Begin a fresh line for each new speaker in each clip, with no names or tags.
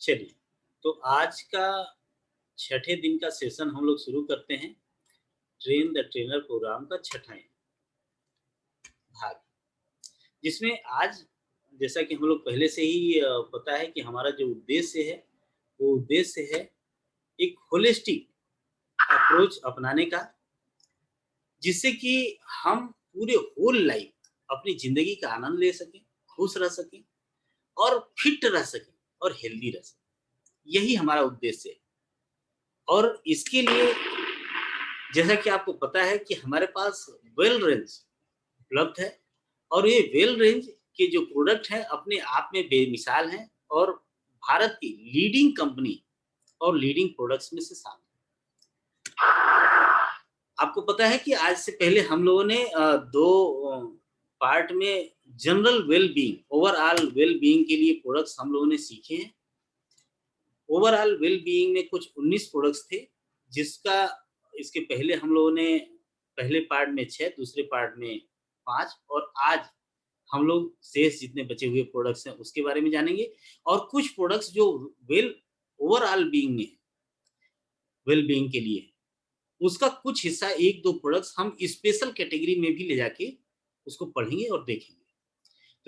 चलिए, तो आज का छठे दिन का सेशन हम लोग शुरू करते हैं, ट्रेन द ट्रेनर प्रोग्राम का छठा भाग, जिसमें आज जैसा कि हम लोग पहले से ही पता है कि हमारा जो उद्देश्य है, वो उद्देश्य है एक होलिस्टिक अप्रोच अपनाने का, जिससे कि हम पूरे होल लाइफ अपनी ज़िंदगी का आनंद ले सकें, खुश रह सकें और फिट रह सकें और हेल्दी रह सकें। यही हमारा उद्देश्य है और इसके लिए जैसा कि आपको पता है कि हमारे पास वेल रेंज उपलब्ध है और ये वेल रेंज के जो प्रोडक्ट हैं अपने आप में बेमिसाल हैं और भारत की लीडिंग कंपनी और लीडिंग प्रोडक्ट्स में से शामिल। आपको पता है कि आज से पहले हम लोगों ने दो पार्ट में general well being, overall well being के लिए प्रोडक्ट्स हम लोगों ने सीखे हैं। ओवरऑल वेल बीइंग में कुछ 19 प्रोडक्ट्स थे, जिसका इसके पहले हम लोगों ने पहले पार्ट में 6, दूसरे पार्ट में 5 और आज हम लोग शेष जितने बचे हुए प्रोडक्ट्स हैं उसके बारे में जानेंगे और कुछ प्रोडक्ट्स जो वेल ओवरऑल बीइंग में वेल बीइंग के लिए उसका कुछ हिस्सा 1-2 प्रोडक्ट्स हम स्पेशल कैटेगरी में भी ले जाके उसको पढ़ेंगे और देखेंगे।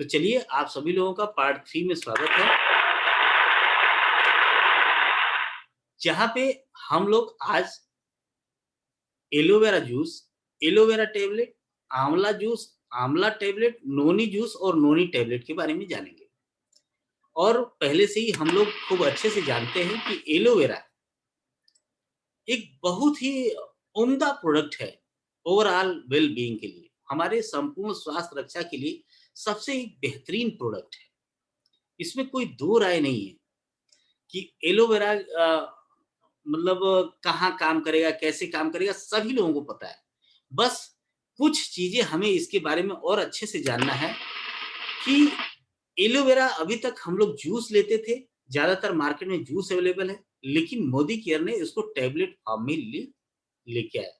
तो चलिए आप सभी लोगों का पार्ट 3 में स्वागत है, जहाँ पे हम लोग आज एलोवेरा जूस, एलोवेरा टैबलेट, आंवला जूस, आंवला टैबलेट, नोनी जूस और नोनी टैबलेट के बारे में जानेंगे। और पहले से ही हम लोग खूब अच्छे से जानते हैं कि एलोवेरा एक बहुत ही उम्दा प्रोडक्ट है ओवरऑल वेल बीइंग के लिए, हमारे संपूर्ण स्वास्थ्य रक्षा के लिए सबसे एक बेहतरीन प्रोडक्ट है। इसमें कोई दो राय नहीं है कि एलोवेरा मतलब कहाँ काम करेगा, कैसे काम करेगा, सभी लोगों को पता है। बस कुछ चीज़ें हमें इसके बारे में और अच्छे से जानना है कि एलोवेरा अभी तक हम लोग जूस लेते थे, ज़्यादातर मार्केट में जूस अवेलेबल है, लेकिन मोदी केयर ने इसको टैबलेट फॉर्म में लेके आया।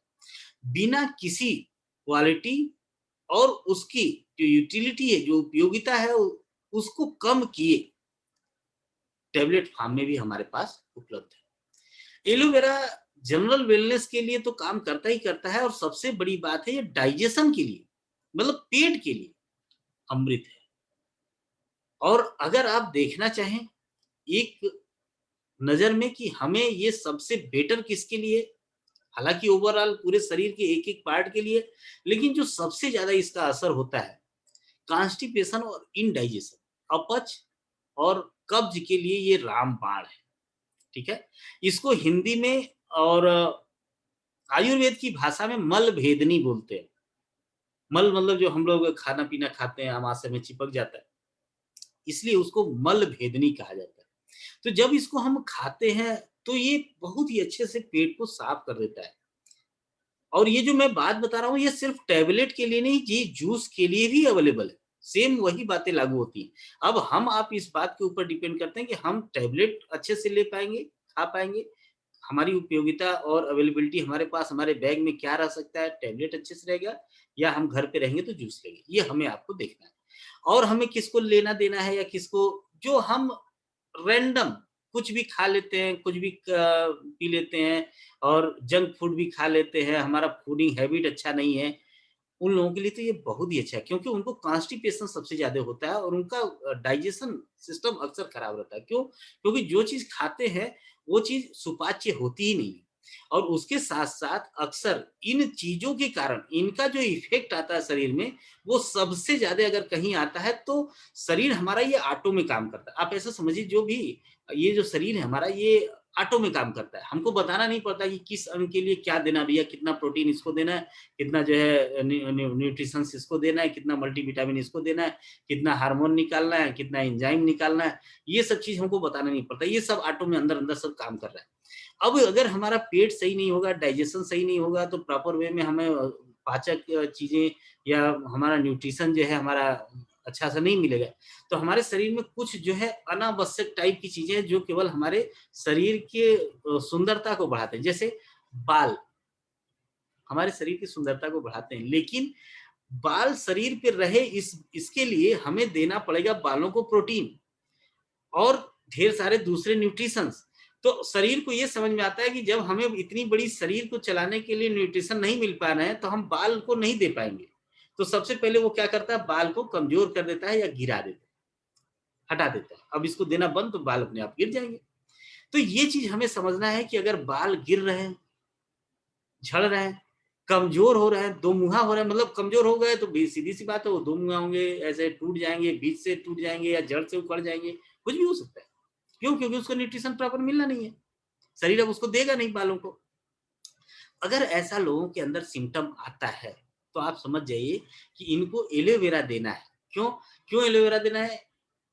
बिना किसी क्वालिटी और उसकी जो यूटिलिटी है, जो उपयोगिता है, उसको कम किए टैबलेट फॉर्म में भी हमारे पास उपलब्ध है। एलोवेरा जनरल वेलनेस के लिए तो काम करता ही करता है और सबसे बड़ी बात है ये डाइजेशन के लिए, मतलब पेट के लिए अमृत है। और अगर आप देखना चाहें एक नज़र में कि हमें ये सबसे बेटर किसके लिए, हालाँकि ओवरऑल पूरे शरीर के एक-एक पार्ट के लिए, लेकिन जो सबसे ज़्यादा इसका असर होता है, कॉन्स्टिपेशन और इंडाइजेशन, अपच और कब्ज़ के लिए ये रामबाण है, ठीक है? इसको हिंदी में और आयुर्वेद की भाषा में मलभेदनी बोलते हैं। मल मतलब जो हम लोग खाना-पीना खाते हैं, आमाशय में चिपक जाता है, इसलिए उसको मलभेदनी कहा जाता है। तो जब इसको हम खाते हैं, तो ये बहुत ही अच्छे से पेट को साफ कर देता है। और ये जो मैं बात बता रहा हूँ, ये सिर्फ़ टैबलेट के लिए नहीं, ये जूस के लिए भी अवेलेबल है। सेम वही बातें लागू होती हैं। अब हम आप इस बात के ऊपर डिपेंड करते हैं कि हम टैबलेट अच्छे से ले पाएँगे, खा पाएँगे, हमारी उपयोगिता और अवेलेबिलिटी हमारे पास हमारे बैग में क्या रह सकता है, टैबलेट अच्छे से रहेगा या हम घर पे रहेंगे तो जूस लेंगे, ये हमें आपको देखना है। और हमें किसको लेना-देना है या किसको जो हम रैंडम कुछ भी खा लेते हैं, कुछ भी पी लेते हैं और जंक फूड भी खा लेते हैं, हमारा फूडिंग हैबिट अच्छा नहीं है, उन लोगों के लिए तो ये बहुत ही अच्छा है क्योंकि उनको कॉन्स्टिपेशन सबसे ज़्यादा होता है और उनका डाइजेशन सिस्टम अक्सर खराब रहता है। क्यों? क्योंकि जो चीज़ खाते हैं, वो चीज़ सुपाच्य होती ही नहीं है और उसके साथ-साथ अक्सर इन चीज़ों के कारण इनका जो इफ़ेक्ट आता है शरीर में, वो सबसे ज़्यादा अगर कहीं आता है, तो शरीर हमारा ये ऑटो में काम करता है। आप ऐसा समझिए जो भी ये जो शरीर है हमारा, ये ऑटो में काम करता है। हमको बताना नहीं पड़ता कि किस अंग के लिए क्या देना भैया, कितना प्रोटीन इसको देना है, कितना जो है न्यूट्रिशंस इसको देना है, कितना मल्टीविटामिन इसको देना है, कितना हार्मोन निकालना है, कितना एंजाइम निकालना है, ये सब चीज़ हमको बताना नहीं पड़ता। ये सब ऑटो में अंदर-अंदर सब काम कर रहा है। अब अगर हमारा पेट सही नहीं होगा, डाइजेशन सही नहीं होगा, तो प्रॉपर वे में हमें पाचक चीज़ें या हमारा न्यूट्रिशन जो है हमारा अच्छा से नहीं मिलेगा। तो हमारे शरीर में कुछ जो है अनावश्यक टाइप की चीज़ें हैं जो केवल हमारे शरीर के सुंदरता को बढ़ाते हैं। जैसे बाल, हमारे शरीर की सुंदरता को बढ़ाते हैं, लेकिन बाल शरीर पे रहे इसके लिए हमें देना पड़ेगा बालों को प्रोटीन। और ढेर सारे दूसरे न्यूट्रिशंस। तो शरीर को ये समझ में आता है कि जब हमें इतनी बड़ी शरीर को चलाने के लिए न्यूट्रिशन नहीं मिल पा रहे हैं, तो हम बाल को नहीं दे पाएंगे। तो सबसे पहले वो क्या करता है, बाल को कमजोर कर देता है या गिरा देता है, हटा देता है। अब इसको देना बंद, तो बाल अपने आप गिर जाएंगे। तो ये चीज हमें समझना है कि अगर बाल गिर रहे हैं, झड़ रहे हैं, कमजोर हो रहे हैं, दो मुहा हो रहे हैं, मतलब कमजोर हो गए तो सीधी सी बात है वो दो मुहा होंगे, ऐसे टूट जाएंगे, बीच से टूट जाएंगे या जड़ से उखड़ जाएंगे, कुछ भी हो सकता है। क्यों? क्योंकि उसको न्यूट्रिशन प्रॉपर मिलना नहीं है, शरीर अब उसको देगा नहीं बालों को। अगर ऐसा लोगों के अंदर सिम्टम आता है, तो आप समझ जाइए कि इनको एलोवेरा देना है। क्यों? क्यों एलोवेरा देना है?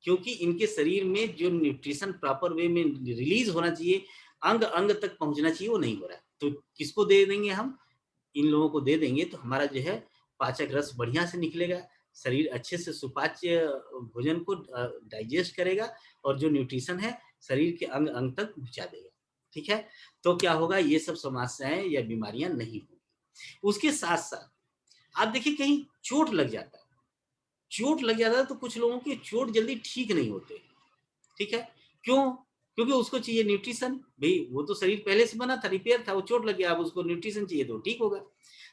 क्योंकि इनके शरीर में जो न्यूट्रिशन प्रॉपर वे में रिलीज होना चाहिए, अंग अंग तक पहुंचना चाहिए, वो नहीं हो रहा है। तो किसको दे देंगे हम? इन लोगों को दे देंगे तो हमारा जो है पाचक रस बढ़िया से निकलेगा, शरीर अच्छे से सुपाच्य भोजन को डाइजेस्ट करेगा, और जो न्यूट्रिशन है शरीर के अंग अंग तक पहुंचा देगा। ठीक है? तो क्या होगा, ये सब समस्याएं या बीमारियां नहीं होंगी। उसके साथ साथ आप देखिए कहीं चोट लग जाता है, चोट लग जाता है तो कुछ लोगों की चोट जल्दी ठीक नहीं होते। ठीक है? क्यों? क्योंकि उसको चाहिए न्यूट्रिशन। भाई वो तो शरीर पहले से बना था, रिपेयर था, वो चोट लग गया, अब उसको न्यूट्रिशन चाहिए तो ठीक होगा।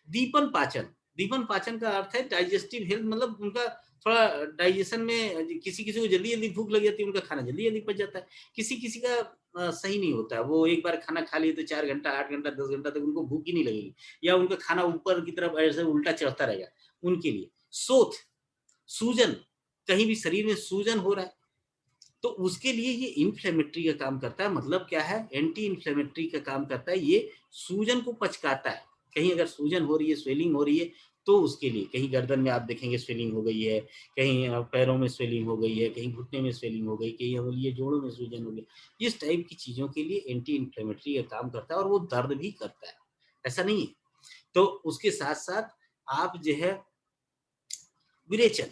दीपन पाचन, दीपन पाचन का अर्थ है डाइजेस्टिव हेल्थ, मतलब उनका थोड़ा डाइजेशन में, किसी किसी को जल्दी जल्दी भूख लग जाती है, उनका खाना जल्दी जल्दी पच जाता है, किसी किसी का सही नहीं होता है, वो एक बार खाना खा लिए तो 4 घंटा 8 घंटा 10 घंटा तक उनको भूख ही नहीं लगेगी, या उनका खाना ऊपर की तरफ ऐसे उल्टा चढ़ता रहेगा। उनके लिए सोथ, सूजन, कहीं भी शरीर में सूजन हो रहा है तो उसके लिए ये इन्फ्लेमेटरी का काम करता है। मतलब क्या है, एंटी इन्फ्लेमेटरी का काम करता है, ये सूजन को पचकाता है। कहीं अगर सूजन हो रही है, स्वेलिंग हो रही है, तो उसके लिए कहीं गर्दन में आप देखेंगे स्वेलिंग हो गई है, कहीं पैरों में स्वेलिंग हो गई है, कहीं घुटने में स्वेलिंग हो गई, कहीं ये जोड़ों में सूजन हो गई, इस टाइप की चीजों के लिए एंटी इन्फ्लेमेटरी का काम करता है, और वो दर्द भी करता है, ऐसा नहीं है। तो उसके साथ साथ आप जो है विरेचन,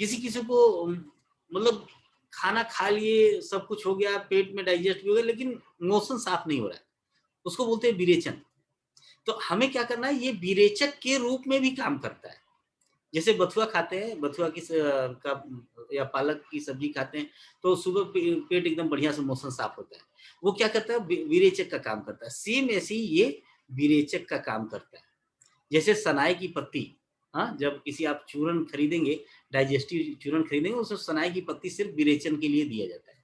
किसी किसी को मतलब खाना खा लिए, सब कुछ हो गया, पेट में डाइजेस्ट भी हो गया, लेकिन मोशन साफ नहीं हो रहा है, उसको बोलते हैं विरेचन। तो हमें क्या करना है, ये विरेचक के रूप में भी काम करता है। जैसे बथुआ खाते हैं, बथुआ की का या पालक की सब्जी खाते हैं, तो सुबह पेट एकदम बढ़िया से मोशन साफ होता है, वो क्या करता है, विरेचक का काम करता है। सेम ऐसे ही ये विरेचक का काम करता है। जैसे सनाई की पत्ती, हाँ, जब किसी आप चूर्ण खरीदेंगे, डाइजेस्टिव चूर्ण खरीदेंगे, उसमें सनाई की पत्ती सिर्फ विरेचन के लिए दिया जाता है।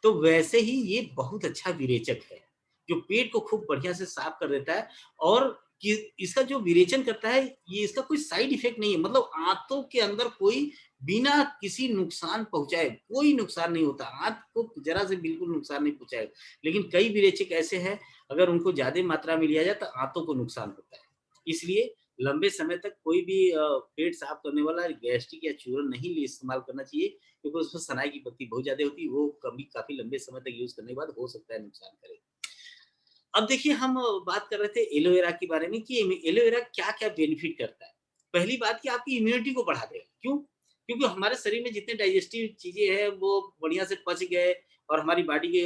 तो वैसे ही ये बहुत अच्छा विरेचक है, जो पेट को खूब बढ़िया से साफ कर देता है। और कि इसका जो विरेचन करता है, ये इसका कोई साइड इफेक्ट नहीं है, मतलब आंतों के अंदर कोई बिना किसी नुकसान पहुंचाए कोई नुकसान नहीं होता, आंत को जरा से बिल्कुल नुकसान नहीं पहुंचाएगा। लेकिन कई विरेचक ऐसे हैं, अगर उनको ज्यादा मात्रा में लिया जाए तो आंतों को नुकसान होता है। इसलिए लंबे समय तक कोई भी पेट साफ करने वाला गैस्ट्रिक या चूर्ण नहीं इस्तेमाल करना चाहिए, क्योंकि उसमें सनाई की पत्ती बहुत ज्यादा होती है, वो कभी काफी लंबे समय तक यूज करने के बाद हो सकता है नुकसान करे। अब देखिए हम बात कर रहे थे एलोवेरा के बारे में कि एलोवेरा क्या क्या बेनिफिट करता है। पहली बात कि आपकी इम्यूनिटी को बढ़ा देगा। क्यों? क्योंकि हमारे शरीर में जितने डाइजेस्टिव चीजें हैं वो बढ़िया से पच गए, और हमारी बॉडी के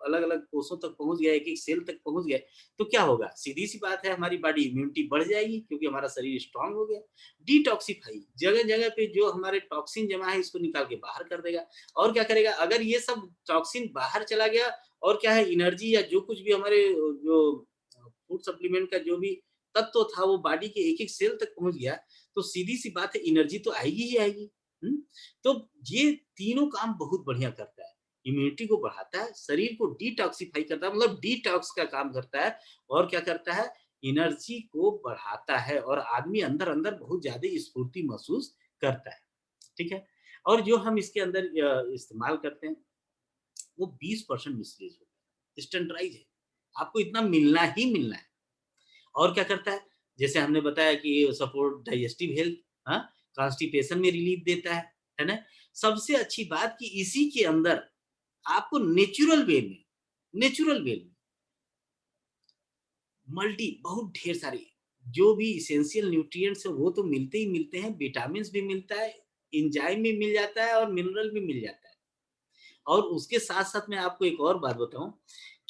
अलग अलग कोषों तक पहुंच गए, एक एक सेल तक पहुंच गए, तो क्या होगा, सीधी सी बात है, हमारी बॉडी इम्यूनिटी बढ़ जाएगी, क्योंकि हमारा शरीर स्ट्रांग हो गया। डिटॉक्सिफाई, जगह जगह पे जो हमारे टॉक्सिन जमा है इसको निकाल के बाहर कर देगा। और क्या करेगा, अगर ये सब टॉक्सिन बाहर चला गया, और क्या है, एनर्जी या जो कुछ भी हमारे जो फूड सप्लीमेंट का जो भी तत्व था वो बॉडी के एक एक सेल तक पहुंच गया, तो सीधी सी बात है एनर्जी तो आएगी ही आएगी। हुँ? तो ये तीनों काम बहुत बढ़िया करता है। इम्यूनिटी को बढ़ाता है, शरीर को डिटॉक्सिफाई करता है, मतलब डिटॉक्स का काम करता है, और क्या करता है, एनर्जी को बढ़ाता है, और आदमी अंदर अंदर बहुत ज्यादा स्फूर्ति महसूस करता है। ठीक है? और जो हम इसके अंदर इस्तेमाल करते हैं, वो 20% मिसलीज होता है, स्टैंडर्डाइज है, आपको इतना मिलना ही मिलना है। और क्या करता है, जैसे हमने बताया कि सपोर्ट डाइजेस्टिव हेल्थ, हाँ, कॉन्स्टिपेशन में रिलीफ देता है ना। सबसे अच्छी बात कि इसी के अंदर आपको नेचुरल वे में मल्टी बहुत ढेर सारे जो भी इसेंशियल न्यूट्रिएंट्स है वो तो मिलते ही मिलते हैं, विटामिन भी मिलता है, एंजाइम भी मिल जाता है, और मिनरल भी मिल जाता है। और उसके साथ-साथ मैं आपको एक और बात बताऊँ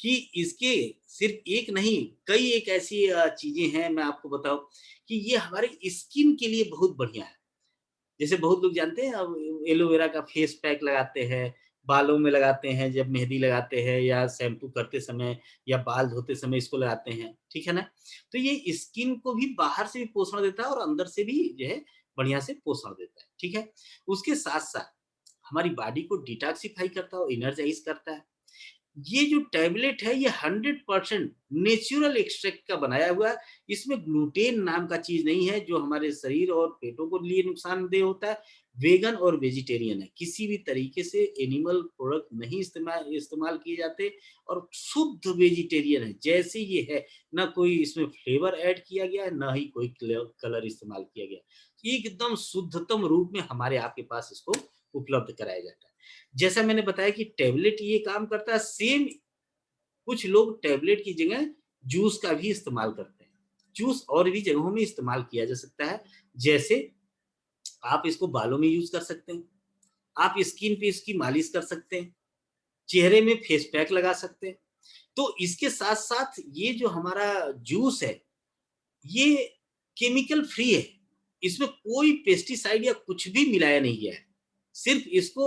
कि इसके सिर्फ़ एक नहीं, कई एक ऐसी चीज़ें हैं, मैं आपको बताऊँ कि ये हमारे स्किन के लिए बहुत बढ़िया है। जैसे बहुत लोग जानते हैं अब एलोवेरा का फेस पैक लगाते हैं, बालों में लगाते हैं, जब मेहंदी लगाते हैं या शैम्पू करते समय या बाल धोते समय इसको लगाते हैं, ठीक है ना? तो ये स्किन को भी बाहर से भी पोषण देता है और अंदर से भी जो है बढ़िया से पोषण देता है, ठीक है? उसके साथ-साथ हमारी बॉडी को डिटॉक्सिफाई करता है और एनर्जाइज़ करता है। ये जो टैबलेट है ये 100% नेचुरल एक्सट्रैक्ट का बनाया हुआ है। इसमें ग्लूटेन नाम का चीज़ नहीं है जो हमारे शरीर और पेटों को लिए नुकसानदेह होता है। वेगन और वेजिटेरियन है। किसी भी तरीके से एनिमल प्रोडक्ट नहीं इस्तेमाल किए जाते और शुद्ध वेजिटेरियन है। जैसे ये है, ना कोई इसमें फ्लेवर ऐड किया गया है, ना ही कोई कलर इस्तेमाल किया गया है। एकदम शुद्धतम रूप में हमारे आपके पास इसको उपलब्ध कराया जाता है। जैसा मैंने बताया कि टैबलेट ये काम करता है, सेम कुछ लोग टैबलेट की जगह जूस का भी इस्तेमाल करते हैं। जूस और भी जगहों में इस्तेमाल किया जा सकता है, जैसे आप इसको बालों में यूज़ कर सकते हैं, आप स्किन पे इसकी मालिश कर सकते हैं, चेहरे में फेस पैक लगा सकते हैं। तो इसके साथ-साथ ये जो हमारा जूस है, ये केमिकल फ्री है। इसमें कोई पेस्टिसाइड या कुछ भी मिलाया नहीं गया है। सिर्फ़ इसको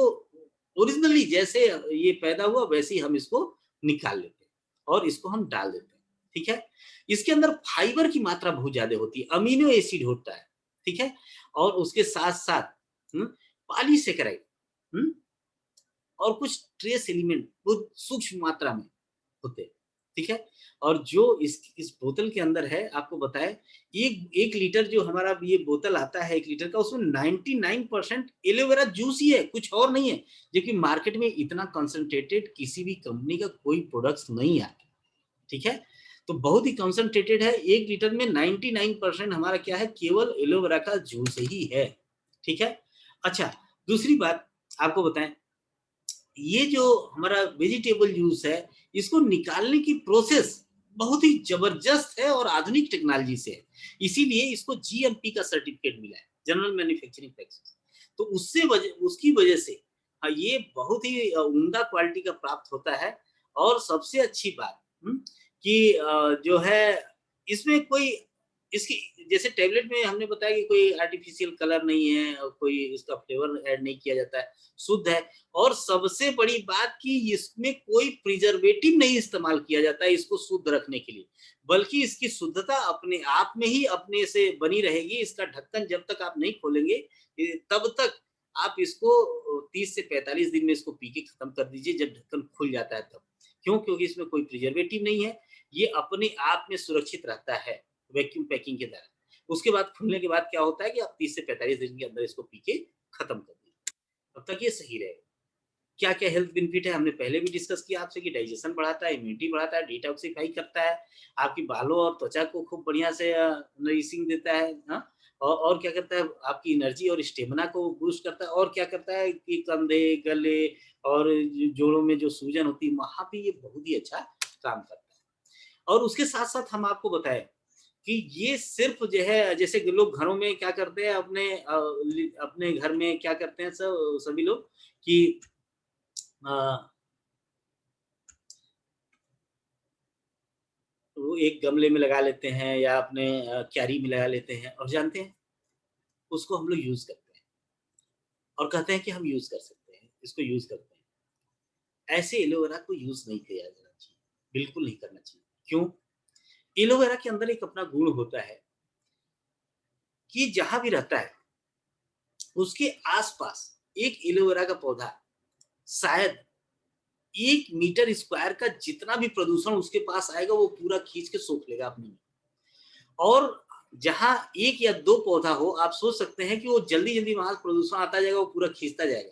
ओरिजिनली जैसे ये पैदा हुआ वैसे ही हम इसको निकाल लेते हैं और इसको हम डाल देते हैं, ठीक है? इसके अंदर फाइबर की मात्रा बहुत ज़्यादा होती है, अमीनो एसिड होता है, ठीक है? और उसके साथ-साथ पॉलीसैकेराइड हुँ? और कुछ ट्रेस एलिमेंट बहुत सूक्ष्म मात्रा में होते हैं, ठीक है? और जो इस बोतल के अंदर है आपको बताएँ, 1 लीटर जो हमारा ये बोतल आता है 1 लीटर का उसमें 99% एलोवेरा जूस ही है, कुछ और नहीं है। जबकि मार्केट में इतना कंसंट्रेटेड किसी भी कंपनी का कोई प्रोडक्ट्स नहीं आता, ठीक है? तो बहुत ही कंसंट्रेटेड है, 1 लीटर में 99% हमारा क्या है केवल एलोवेरा का जूस ही है, ठीक है? अच्छा, दूसरी बात आपको बताएँ ये जो हमारा वेजिटेबल जूस है, इसको निकालने की प्रोसेस बहुत ही ज़बरदस्त है और आधुनिक टेक्नोलॉजी से है। इसीलिए इसको जीएमपी का सर्टिफ़िकेट मिला है, जनरल मैन्युफैक्चरिंग प्रैक्टिस। तो उसकी वजह से ये बहुत ही उम्दा क्वालिटी का प्राप्त होता है और सबसे अच्छी बात कि जो है इसमें कोई इसकी जैसे टैबलेट में हमने बताया कि कोई आर्टिफ़िशियल कलर नहीं है और कोई इसका फ्लेवर ऐड नहीं किया जाता है, शुद्ध है। और सबसे बड़ी बात कि इसमें कोई प्रिजर्वेटिव नहीं इस्तेमाल किया जाता है इसको शुद्ध रखने के लिए, बल्कि इसकी शुद्धता अपने आप में ही अपने से बनी रहेगी। इसका ढक्कन जब तक आप नहीं खोलेंगे तब तक आप इसको 30 से 45 दिन में इसको पी के खत्म कर दीजिए जब ढक्कन खुल जाता है तब। क्यों? क्योंकि इसमें कोई प्रिजर्वेटिव नहीं है, ये अपने आप में सुरक्षित रहता है वैक्यूम पैकिंग के द्वारा। उसके बाद खुलने के बाद क्या होता है कि आप 30 से 45 दिन के अंदर इसको पी के खत्म कर दीजिए, तब तक ये सही रहेगा। क्या-क्या हेल्थ बेनिफिट है हमने पहले भी डिस्कस किया आपसे कि डाइजेशन बढ़ाता है, इम्यूनिटी बढ़ाता है, डिटॉक्सिफाई करता है, आपकी बालों और त्वचा को खूब बढ़िया से नरिशिंग देता है, हाँ? और क्या करता है आपकी एनर्जी और स्टेमिना को बूस्ट करता है और क्या करता है कि कंधे, गले और जोड़ों में जो सूजन होती है वहाँ पे ये बहुत ही अच्छा काम करता है। और उसके साथ-साथ हम आपको बताएँ कि ये सिर्फ़ जो है जैसे कि लोग घरों में क्या करते हैं अपने घर में क्या करते हैं सभी लोग कि अ, वो एक गमले में लगा लेते हैं या अपने क्यारी में लगा लेते हैं और जानते हैं, उसको हम लोग यूज़ करते हैं और कहते हैं कि हम यूज़ कर सकते हैं, इसको यूज़ करते हैं। ऐसे एलोवेरा को यूज़ नहीं किया जाना चाहिए, बिल्कुल नहीं करना चाहिए। क्यों? एलोवेरा के अंदर एक अपना गुण होता है कि जहाँ भी रहता है, उसके आस-पास एक एलोवेरा का पौधा शायद 1 मीटर स्क्वायर का जितना भी प्रदूषण उसके पास आएगा, वो पूरा खींच के सोख लेगा अपने में। और जहाँ 1 या 2 पौधा हो, आप सोच सकते हैं कि वो जल्दी-जल्दी वहाँ प्रदूषण आता जाएगा, वो पूरा खींचता जाएगा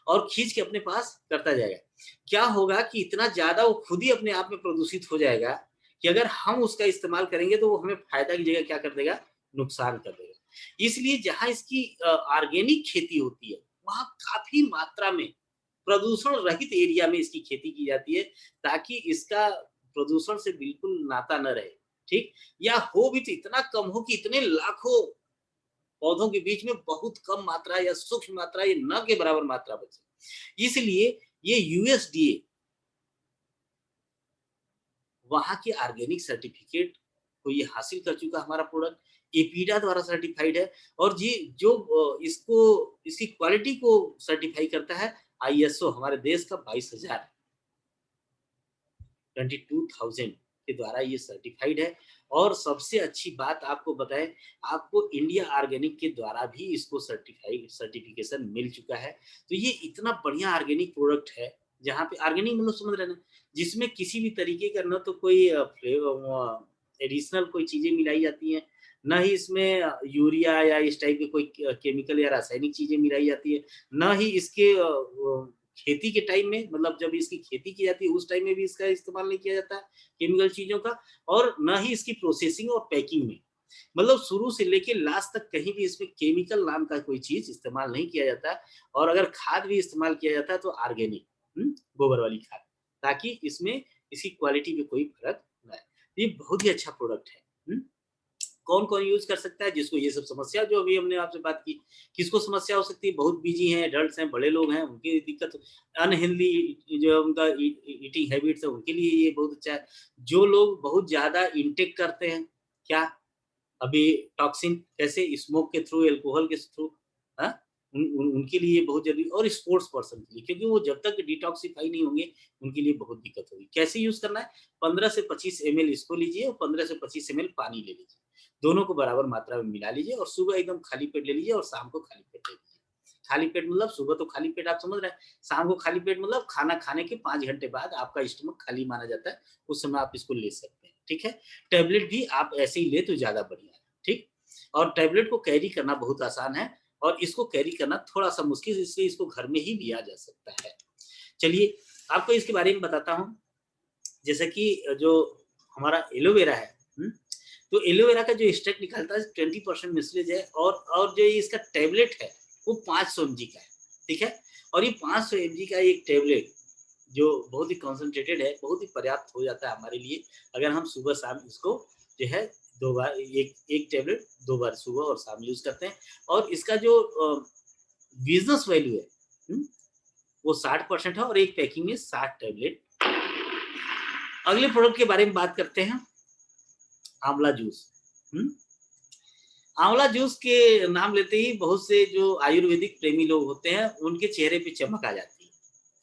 और खींच के अपने पास करता जाएगा। क्या होगा कि इतना ज़्यादा वो खुद ही अपने आप में प्रदूषित हो जाएगा कि अगर हम उसका इस्तेमाल करेंगे, तो वो हमें फ़ायदा की जगह क्या कर देगा, नुकसान कर देगा। इसलिए जहाँ इसकी ऑर्गेनिक खेती होती है, वहाँ काफ़ी मात्रा में प्रदूषण रहित एरिया में इसकी खेती की जाती है, ताकि इसका प्रदूषण से बिल्कुल नाता न रहे, ठीक? या हो भी तो इतना कम हो कि इतने लाखों पौधों के बीच में बहुत कम मात्रा या सूक्ष्म मात्रा या न के बराबर मात्रा बचे। इसलिए ये यूएसडीए वहाँ के ऑर्गेनिक सर्टिफिकेट को ये हासिल कर चुका हमारा प्रोडक्ट, एपीडा द्वारा सर्टिफाइड है और जी जो इसको इसकी क्वालिटी को सर्टिफाई करता है, ISO हमारे देश का 22,000 22,000 के द्वारा ये सर्टिफाइड है। और सबसे अच्छी बात आपको बताएं, आपको इंडिया ऑर्गेनिक के द्वारा भी इसको सर्टिफिकेशन मिल चुका है। तो ये इतना बढ़िया ऑर्गेनिक प्रोडक्ट है, जहाँ पे ऑर्गेनिक मतलब समझ रहे ना, जिसमें किसी भी तरीके का न तो कोई एडिशनल कोई चीजें मिलाई जाती हैं, न ही इसमें यूरिया या इस टाइप के कोई केमिकल या रासायनिक चीजें मिलाई जाती है, न ही इसके खेती के टाइम में, मतलब जब इसकी खेती की जाती है उस टाइम में भी इसका इस्तेमाल नहीं किया जाता है केमिकल चीजों का, और न ही इसकी प्रोसेसिंग और पैकिंग में, मतलब शुरू से लेके लास्ट तक कहीं भी इसमें केमिकल नाम का कोई चीज इस्तेमाल नहीं किया जाता है। और अगर खाद भी इस्तेमाल किया जाता है तो ऑर्गेनिक, गोबर वाली खाद, ताकि इसमें इसकी क्वालिटी में कोई फर्क ना आए। ये बहुत ही अच्छा प्रोडक्ट है। कौन कौन यूज कर सकता है, जिसको ये सब समस्या जो अभी हमने आपसे बात की, किसको समस्या हो सकती है, बहुत बिजी हैं, एडल्ट्स हैं, बड़े लोग हैं, उनकी दिक्कत, अनहेल्दी जो उनका ईटिंग हैबिट्स है उनके लिए ये बहुत अच्छा है। जो लोग बहुत ज्यादा इंटेक करते हैं, क्या अभी टॉक्सिन, कैसे स्मोक के थ्रू, एल्कोहल के थ्रू, उनके लिए बहुत जरूरी, और स्पोर्ट्स पर्सन के लिए, क्योंकि वो जब तक डिटॉक्सिफाई नहीं होंगे उनके लिए बहुत दिक्कत होगी। कैसे यूज करना है, 15 से 25 ml इसको लीजिए और 15 से 25 ml पानी ले लीजिए, दोनों को बराबर मात्रा में मिला लीजिए, और सुबह एकदम खाली पेट ले लीजिए और शाम को खाली पेट ले लीजिए। खाली पेट मतलब सुबह तो खाली पेट आप समझ रहे हैं, शाम को खाली पेट मतलब खाना खाने के 5 घंटे बाद आपका स्टमक खाली माना जाता है, उस समय आप इसको ले सकते हैं। ठीक है, टैबलेट भी आप ऐसे ही ले तो ज्यादा बढ़िया है। ठीक, और टैबलेट को कैरी करना बहुत आसान है, और इसको कैरी करना थोड़ा सा मुश्किल, इसलिए इसको घर में ही लिया जा सकता है। चलिए आपको इसके बारे में बताता हूँ। जैसे कि जो हमारा एलोवेरा है, तो एलोवेरा का जो एक्सट्रैक्ट निकलता है 20% मिसलेज है, और जो इसका टैबलेट है वो 500 mg का है। ठीक है, और ये 500 mg का एक टैबलेट जो बहुत ही कॉन्सेंट्रेटेड है, बहुत ही पर्याप्त हो जाता है हमारे लिए, अगर हम सुबह शाम इसको जो है 2 बार, एक टैबलेट 2 बार सुबह और शाम यूज करते हैं। और इसका जो बिजनेस वैल्यू है, वो 60% है, और एक पैकिंग में 60 टैबलेट। अगले प्रोडक्ट के बारे में बात करते हैं, आंवला जूस। आंवला जूस के नाम लेते ही बहुत से जो आयुर्वेदिक प्रेमी लोग होते हैं उनके चेहरे पे चमक आ जाती है,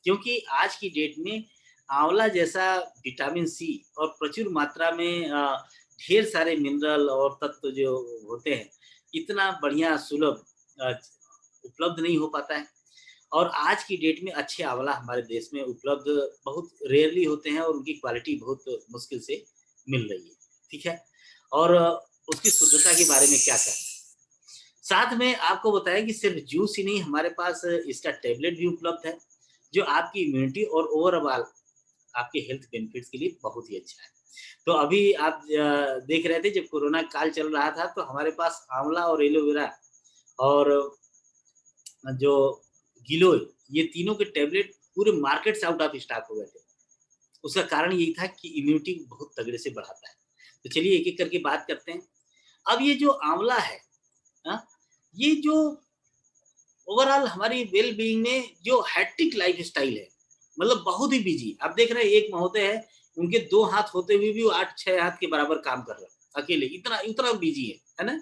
क्योंकि आज की डेट में आंवला जैसा विटामिन सी और प्रचुर मात्रा में ढेर सारे मिनरल और तत्व जो होते हैं, इतना बढ़िया सुलभ उपलब्ध नहीं हो पाता है। और आज की डेट में अच्छे आंवला हमारे देश में उपलब्ध बहुत रेयरली होते हैं, और उनकी क्वालिटी बहुत मुश्किल से मिल रही है। ठीक है, और उसकी शुद्धता के बारे में क्या कहना है। साथ में आपको बताया कि सिर्फ जूस ही नहीं, हमारे पास इसका टैबलेट भी उपलब्ध है, जो आपकी इम्यूनिटी और ओवरऑल आपके हेल्थ बेनिफिट्स के लिए बहुत ही अच्छा है। तो अभी आप देख रहे थे जब कोरोना काल चल रहा था, तो हमारे पास आंवला और एलोवेरा और जो गिलोय, ये तीनों के टैबलेट पूरे मार्केट से आउट ऑफ स्टॉक हो गए थे। उसका कारण यही था कि इम्यूनिटी बहुत तगड़े से बढ़ाता है। तो चलिए एक-एक करके बात करते हैं। अब ये जो आंवला है, हाँ, ये जो ओवरऑल हमारी वेल बीइंग में जो हेक्टिक लाइफस्टाइल है, मतलब बहुत ही बिजी, आप देख रहे हैं एक महोदय है, उनके 2 हाथ होते हुए भी वो 8-6 हाथ के बराबर काम कर रहे हैं अकेले, इतना इतना बिजी है ना?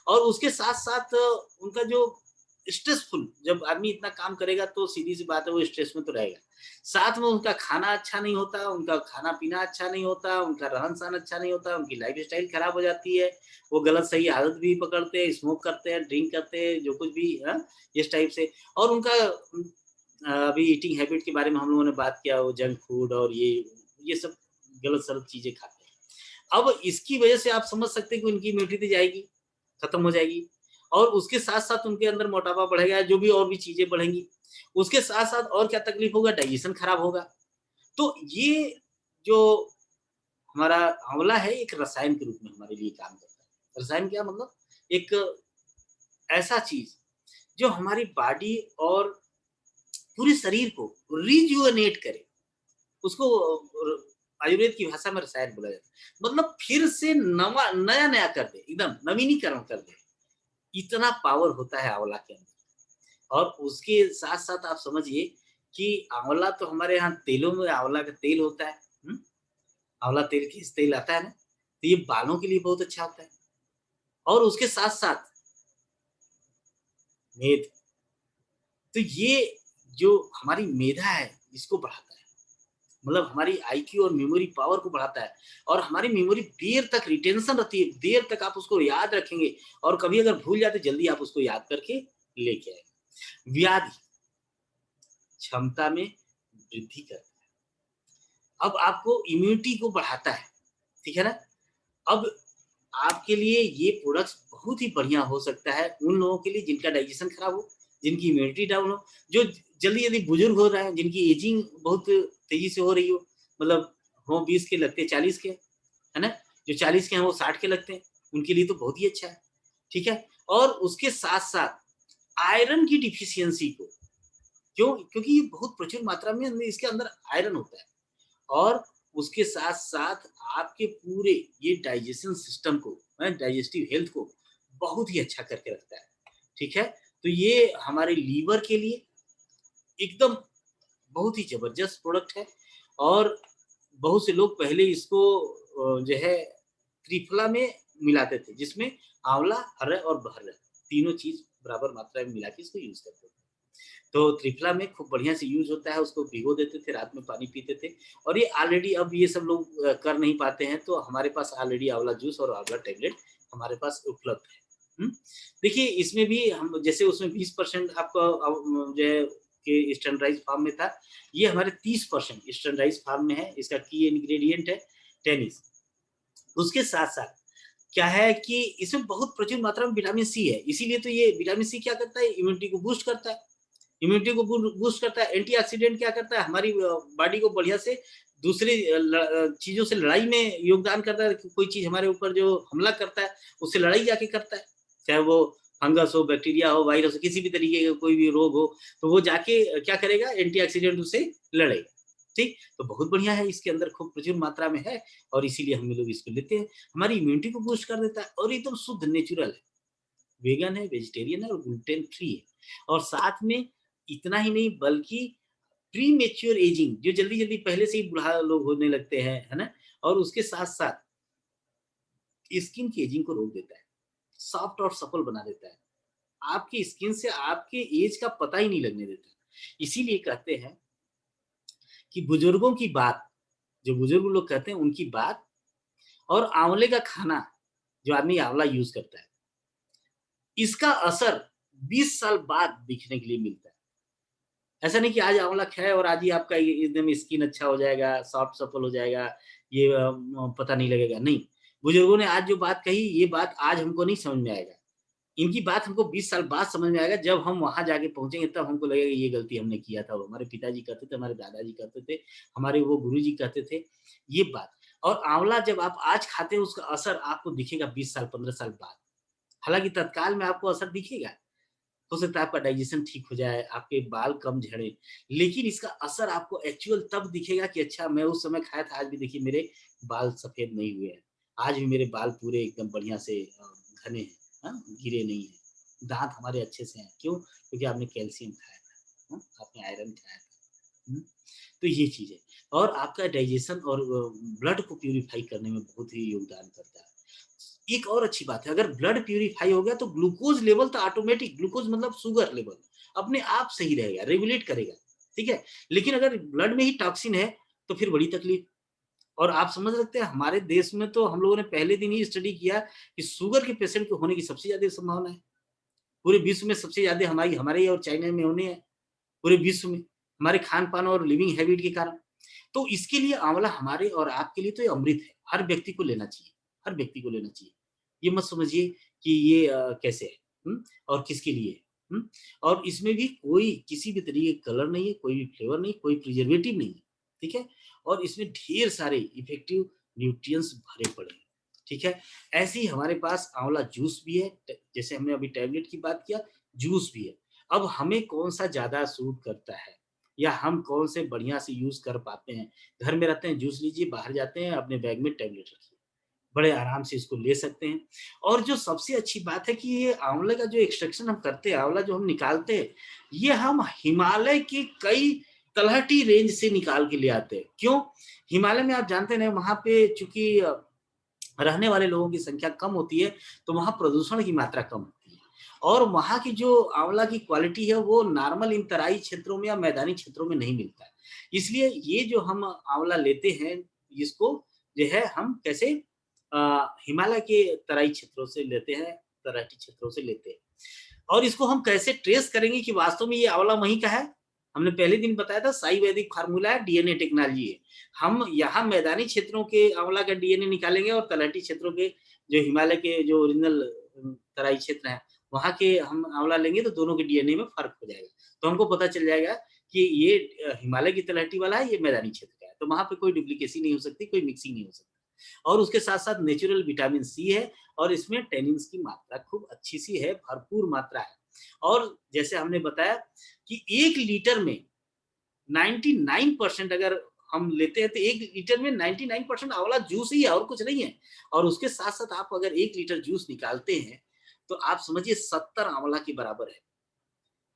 और उसके साथ-साथ उनका जो स्ट्रेसफुल, जब आदमी इतना काम करेगा तो सीधी सी बात है वो स्ट्रेस में तो रहेगा। साथ में उनका खाना अच्छा नहीं होता, उनका खाना-पीना अच्छा नहीं होता, उनका रहन-सहन अच्छा नहीं होता, उनकी लाइफस्टाइल खराब हो जाती है। वो गलत सही आदत भी पकड़ते हैं, स्मोक करते हैं, ड्रिंक करते हैं, जो कुछ भी इस टाइप से। और उनका अभी ईटिंग हैबिट के बारे में हम लोगों ने बात किया, वो जंक फूड और ये सब गलत-सलत चीज़ें खाते हैं। अब इसकी वजह से आप समझ सकते हैं कि उनकी इम्यूनिटी जाएगी, खत्म हो जाएगी, और उसके साथ-साथ उनके अंदर मोटापा बढ़ेगा, जो भी और भी चीज़ें बढ़ेंगी। उसके साथ-साथ और क्या तकलीफ होगा, डाइजेशन खराब होगा। तो ये जो हमारा आंवला है, एक रसायन के रूप में हमारे लिए काम करता है। रसायन क्या मतलब, एक ऐसा चीज़ जो हमारी बॉडी और पूरे शरीर को रिजुवेनेट करे, उसको आयुर्वेद की भाषा में रसायन बोला जाता है। मतलब फिर से नवा नया-नया कर दे, एकदम नवीनीकरण कर दे। इतना पावर होता है आंवला के अंदर। और उसके साथ-साथ आप समझिए कि आंवला तो हमारे यहाँ तेलों में आंवला का तेल होता है। आंवला तेल केस तेल आता है ना, तो ये बालों के लिए बहुत अच्छा होता है। और उसके साथ-साथ मेथ, तो ये जो हमारी मेधा है इसको बढ़ाता है, मतलब हमारी आईक्यू और मेमोरी पावर को बढ़ाता है, और हमारी मेमोरी देर तक रिटेंशन रहती है, देर तक आप उसको याद रखेंगे, और कभी अगर भूल जाते जल्दी आप उसको याद करके लेके आएंगे। व्याधि क्षमता में वृद्धि करता है, अब आपको इम्यूनिटी को बढ़ाता है, ठीक है ना। अब आपके लिए ये प्रोडक्ट्स बहुत ही बढ़िया हो सकता है उन लोगों के लिए जिनका डाइजेशन खराब हो, जिनकी इम्यूनिटी डाउन हो, जो जल्दी जल्दी बुजुर्ग हो रहे हैं, जिनकी एजिंग बहुत तेजी से हो रही हो, मतलब हो 20 के लगते 40 के, है ना, जो 40 के हैं वो 60 के लगते हैं, उनके लिए तो बहुत ही अच्छा है, ठीक है। और उसके साथ साथ आयरन की डिफिशियंसी को, क्यों, क्योंकि ये बहुत प्रचुर मात्रा में इसके अंदर आयरन होता है, और उसके साथ साथ आपके पूरे ये डाइजेशन सिस्टम को, डाइजेस्टिव हेल्थ को बहुत ही अच्छा करके रखता है, ठीक है। तो ये हमारे लीवर के लिए एकदम बहुत ही जबरदस्त प्रोडक्ट है, और बहुत से लोग पहले इसको जो है त्रिफला में मिलाते थे, जिसमें आंवला, हरा और बहरा तीनों चीज बराबर मात्रा में मिला के इसको यूज करते थे। तो त्रिफला में खूब बढ़िया से यूज होता है, उसको भिगो देते थे, रात में पानी पीते थे, और ये ऑलरेडी अब ये सब लोग कर नहीं पाते हैं, तो हमारे पास ऑलरेडी आंवला जूस और आंवला टैबलेट हमारे पास उपलब्ध है। देखिए इसमें भी हम जैसे उसमें 20% आपका जो है कि स्टैंडर्डाइज फार्म में था, ये हमारे 30% स्टैंडर्डाइज फार्म में है, इसका की इंग्रेडिएंट है टेनिस। उसके साथ साथ क्या है कि इसमें बहुत प्रचुर मात्रा में विटामिन सी है, इसीलिए तो ये विटामिन सी क्या करता है, इम्यूनिटी को बूस्ट करता है, इम्यूनिटी को बूस्ट करता है। एंटीऑक्सीडेंट क्या करता है, हमारी बॉडी को बढ़िया से दूसरी चीजों से लड़ाई में योगदान करता है, कोई चीज हमारे ऊपर जो हमला करता है उससे लड़ाई जाके करता है, चाहे वो फंगस हो, बैक्टीरिया हो, वायरस हो, किसी भी तरीके का कोई भी रोग हो, तो वो जाके क्या करेगा, एंटीऑक्सीडेंट उससे लड़ेगा, ठीक। तो बहुत बढ़िया है, इसके अंदर खूब प्रचुर मात्रा में है, और इसीलिए हम लोग इसको लेते हैं, हमारी इम्यूनिटी को बूस्ट कर देता है, और एकदम शुद्ध नेचुरल है, वेगन है, वेजिटेरियन है और ग्लूटेन फ्री है, और साथ में इतना ही नहीं बल्कि प्री मेच्योर एजिंग, जो जल्दी जल्दी पहले से ही बुढ़ा लोग होने लगते हैं, है ना, और उसके साथ साथ स्किन की एजिंग को रोक देता है, सॉफ्ट और सफल बना देता है, आपकी स्किन से आपके एज का पता ही नहीं लगने देता। इसीलिए कहते हैं कि बुजुर्गों की बात, जो बुजुर्ग लोग कहते हैं उनकी बात, और आंवले का खाना, जो आदमी आंवला यूज करता है, इसका असर 20 साल बाद दिखने के लिए मिलता है। ऐसा नहीं कि आज आंवला खाए और आज ही आपका एकदम स्किन अच्छा हो जाएगा, सॉफ्ट सफल हो जाएगा, ये पता नहीं लगेगा, नहीं। बुजुर्गों ने आज जो बात कही, ये बात आज हमको नहीं समझ में आएगा, इनकी बात हमको 20 साल बाद समझ में आएगा, जब हम वहां जाके पहुंचेंगे तब हमको लगेगा ये गलती हमने किया था, हमारे पिताजी कहते थे, हमारे दादाजी कहते थे, हमारे वो गुरुजी कहते थे, ये बात। और आंवला जब आप आज खाते हैं उसका असर आपको दिखेगा 20 साल 15 साल बाद, हालांकि तत्काल में आपको असर दिखेगा, हो सकता है आपका डाइजेशन ठीक हो जाए, आपके बाल कम झड़े, लेकिन इसका असर आपको एक्चुअल तब दिखेगा कि अच्छा मैं उस समय खाया था, आज भी देखिए मेरे बाल सफेद नहीं हुए हैं, आज भी मेरे बाल पूरे एकदम बढ़िया से घने हैं, गिरे नहीं है, दांत हमारे अच्छे से हैं, क्यों, क्योंकि आपने कैल्शियम खाया था, आपने आयरन खाया था। हम्म, तो ये चीज है, और आपका डाइजेशन और ब्लड को प्यूरिफाई करने में बहुत ही योगदान करता है। एक और अच्छी बात है, अगर ब्लड प्यूरिफाई हो गया तो ग्लूकोज लेवल तो ऑटोमेटिक, ग्लूकोज मतलब शुगर लेवल अपने आप सही रहेगा, रेगुलेट करेगा, ठीक है। लेकिन अगर ब्लड में ही टॉक्सिन है तो फिर बड़ी तकलीफ। और आप समझ सकते हैं हमारे देश में तो हम लोगों ने पहले दिन ही स्टडी किया कि शुगर के पेशेंट को होने की सबसे ज्यादा संभावना है, पूरे विश्व में सबसे ज्यादा हमारी हमारे और चाइना में होने हैं, पूरे विश्व में, हमारे खान पान और लिविंग हैबिट के कारण। तो इसके लिए आंवला हमारे और आपके लिए तो ये अमृत है, हर व्यक्ति को लेना चाहिए, हर व्यक्ति को लेना चाहिए। ये मत समझिए कि ये कैसे है, और किसके लिए है, और इसमें भी कोई किसी भी तरीके का कलर नहीं है, कोई भी फ्लेवर नहीं, कोई प्रिजर्वेटिव नहीं है, ठीक है। और इसमें ढेर सारे इफेक्टिव न्यूट्रिएंट्स भरे पड़े हैं, ठीक है। ऐसे ही हमारे पास आंवला जूस भी है, जैसे हमने अभी टैबलेट की बात किया, जूस भी है। अब हमें कौन सा ज्यादा सूट करता है, या हम कौन से बढ़िया से यूज कर पाते हैं, घर में रहते हैं जूस लीजिए, बाहर जाते हैं अपने बैग में टैबलेट रखिए, बड़े आराम से इसको ले सकते हैं। और जो सबसे अच्छी बात है कि ये आंवले का जो एक्सट्रैक्शन हम करते हैं, आंवला जो हम निकालते हैं, ये हम हिमालय की कई तलहटी रेंज से निकाल के ले आते हैं। क्यों, हिमालय में आप जानते हैं वहां पे चूंकि रहने वाले लोगों की संख्या कम होती है, तो वहां प्रदूषण की मात्रा कम होती है, और वहाँ की जो आंवला की क्वालिटी है वो नॉर्मल इन तराई क्षेत्रों में या मैदानी क्षेत्रों में नहीं मिलता है। इसलिए ये जो हम आंवला लेते हैं, इसको जो है हम कैसे हिमालय के तराई क्षेत्रों से लेते हैं, तराई क्षेत्रों से लेते हैं। और इसको हम कैसे ट्रेस करेंगे कि वास्तव में ये आंवला वहीं का है? हमने पहले दिन बताया था साई वैदिक फार्मूला है, डीएनए टेक्नोलॉजी है। हम यहाँ मैदानी क्षेत्रों के आंवला का डीएनए निकालेंगे और तलहटी क्षेत्रों के जो हिमालय के जो ओरिजिनल तराई क्षेत्र हैं, वहाँ के हम आंवला लेंगे तो दोनों के डीएनए में फ़र्क हो जाएगा। तो हमको पता चल जाएगा कि ये हिमालय की तलहटी वाला है, ये मैदानी क्षेत्र का है। तो वहाँ पे कोई डुप्लीकेसी नहीं हो सकती, कोई मिक्सिंग नहीं हो सकती। और उसके साथ-साथ नेचुरल विटामिन सी है और इसमें टैनिन्स की मात्रा खूब अच्छी-सी है, भरपूर मात्रा है। और जैसे हमने बताया कि 1 लीटर में 99% अगर हम लेते हैं तो 1 लीटर में 99% आंवला जूस ही है और कुछ नहीं है। और उसके साथ-साथ आप अगर 1 लीटर जूस निकालते हैं, तो आप समझिए 70 आंवला के बराबर है।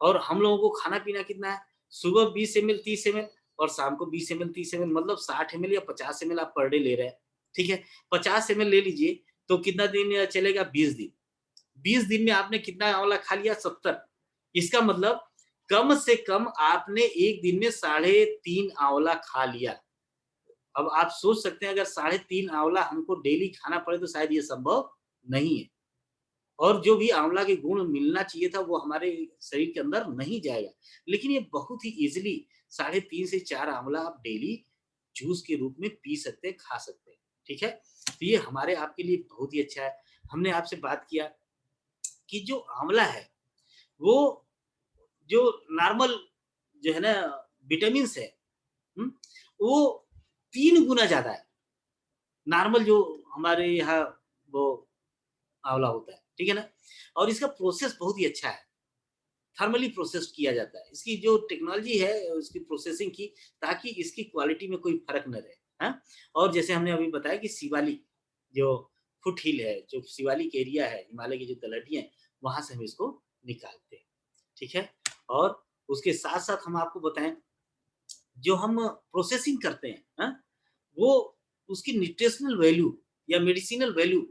और हम लोगों को खाना-पीना कितना है? सुबह 20 एमएल 30 एमएल और शाम को 20 एमएल 30 एमएल मतलब 60 एमएल या 50 एमएल आप पर डे ले रहे हैं, ठीक है? 50 एमएल ले लीजिए, तो कितना दिन चलेगा? 20 दिन। 20 दिन में आपने कितना आंवला खा लिया? 70। इसका मतलब कम से कम आपने 1 दिन में साढ़े 3 आंवला खा लिया। अब आप सोच सकते हैं अगर साढ़े 3 आंवला हमको डेली खाना पड़े तो शायद ये संभव नहीं है। और जो भी आंवला के गुण मिलना चाहिए था वो हमारे शरीर के अंदर नहीं जाएगा। लेकिन ये बहुत ही ईज़िली साढ़े 3 से 4 आंवला आप डेली जूस के रूप में पी सकते हैं, खा सकते हैं। ठीक है? तो ये हमारे आपके लिए बहुत ही अच्छा है। हमने आपसे बात किया कि जो आंवला है, वो जो नॉर्मल जो है ना विटामिन्स है, हुँ? वो 3 गुना ज़्यादा है। नॉर्मल जो हमारे यहाँ वो आंवला होता है, ठीक है ना? और इसका प्रोसेस बहुत ही अच्छा है। थर्मली प्रोसेस्ड किया जाता है। इसकी जो टेक्नोलॉजी है उसकी प्रोसेसिंग की ताकि इसकी क्वालिटी में कोई फ़र्क ना रहे, हाँ? और जैसे हमने अभी बताया कि शिवालिक जो फुट हिल है, जो शिवालिक एरिया है, हिमालय की जो तलहटियाँ हैं, वहाँ से हम इसको निकालते हैं, ठीक है? और उसके साथ-साथ हम आपको बताएँ, जो हम प्रोसेसिंग करते हैं, हाँ? वो उसकी न्यूट्रिशनल वैल्यू या मेडिसिनल वैल्यू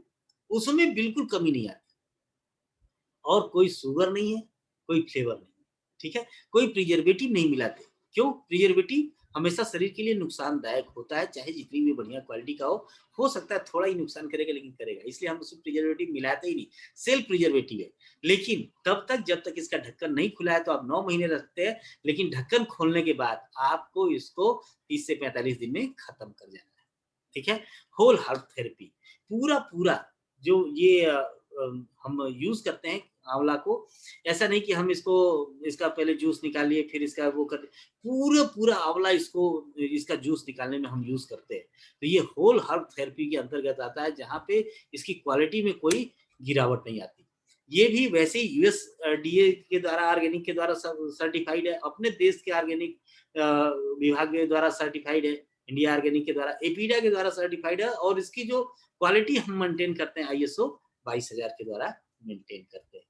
उसमें बिल्कुल कमी नहीं आती। और कोई शुगर नहीं है, कोई फ्लेवर नहीं है, ठीक है? कोई प्रिजर्वेटिव नहीं मिलाते। क्यों? प्रिजर्वेटिव हमेशा शरीर के लिए नुकसानदायक होता है, चाहे जितनी भी बढ़िया क्वालिटी का हो सकता है थोड़ा ही नुकसान करेगा लेकिन करेगा, इसलिए हम उसमें प्रिजर्वेटिव मिलाते ही नहीं, सेल्फ प्रिजर्वेटिव है। लेकिन तब तक जब तक इसका ढक्कन नहीं खुला है तो आप 9 महीने रखते हैं, लेकिन ढक्कन खोलने के बाद आपको इसको 30 से 45 दिन में खत्म कर देना है। ठीक है? होल हर्ब थेरेपी पूरा-पूरा जो ये हम यूज़ करते हैं आँवला को, ऐसा नहीं कि हम इसको इसका पहले जूस निकालिए फिर इसका वो कर पूरा-पूरा आँवला इसको इसका जूस निकालने में हम यूज़ करते हैं। तो ये होल हर्ब थेरेपी के अंतर्गत आता है जहाँ पे इसकी क्वालिटी में कोई गिरावट नहीं आती। ये भी वैसे ही यूएसडीए के द्वारा ऑर्गेनिक के द्वारा सर्टिफाइड है, अपने देश के ऑर्गेनिक विभाग के द्वारा सर्टिफाइड है। इंडिया ऑर्गेनिक के द्वारा, एपीडिया के द्वारा सर्टिफाइड है और इसकी जो क्वालिटी हम मेंटेन करते हैं आईएसओ 22,000 के द्वारा मेंटेन करते हैं।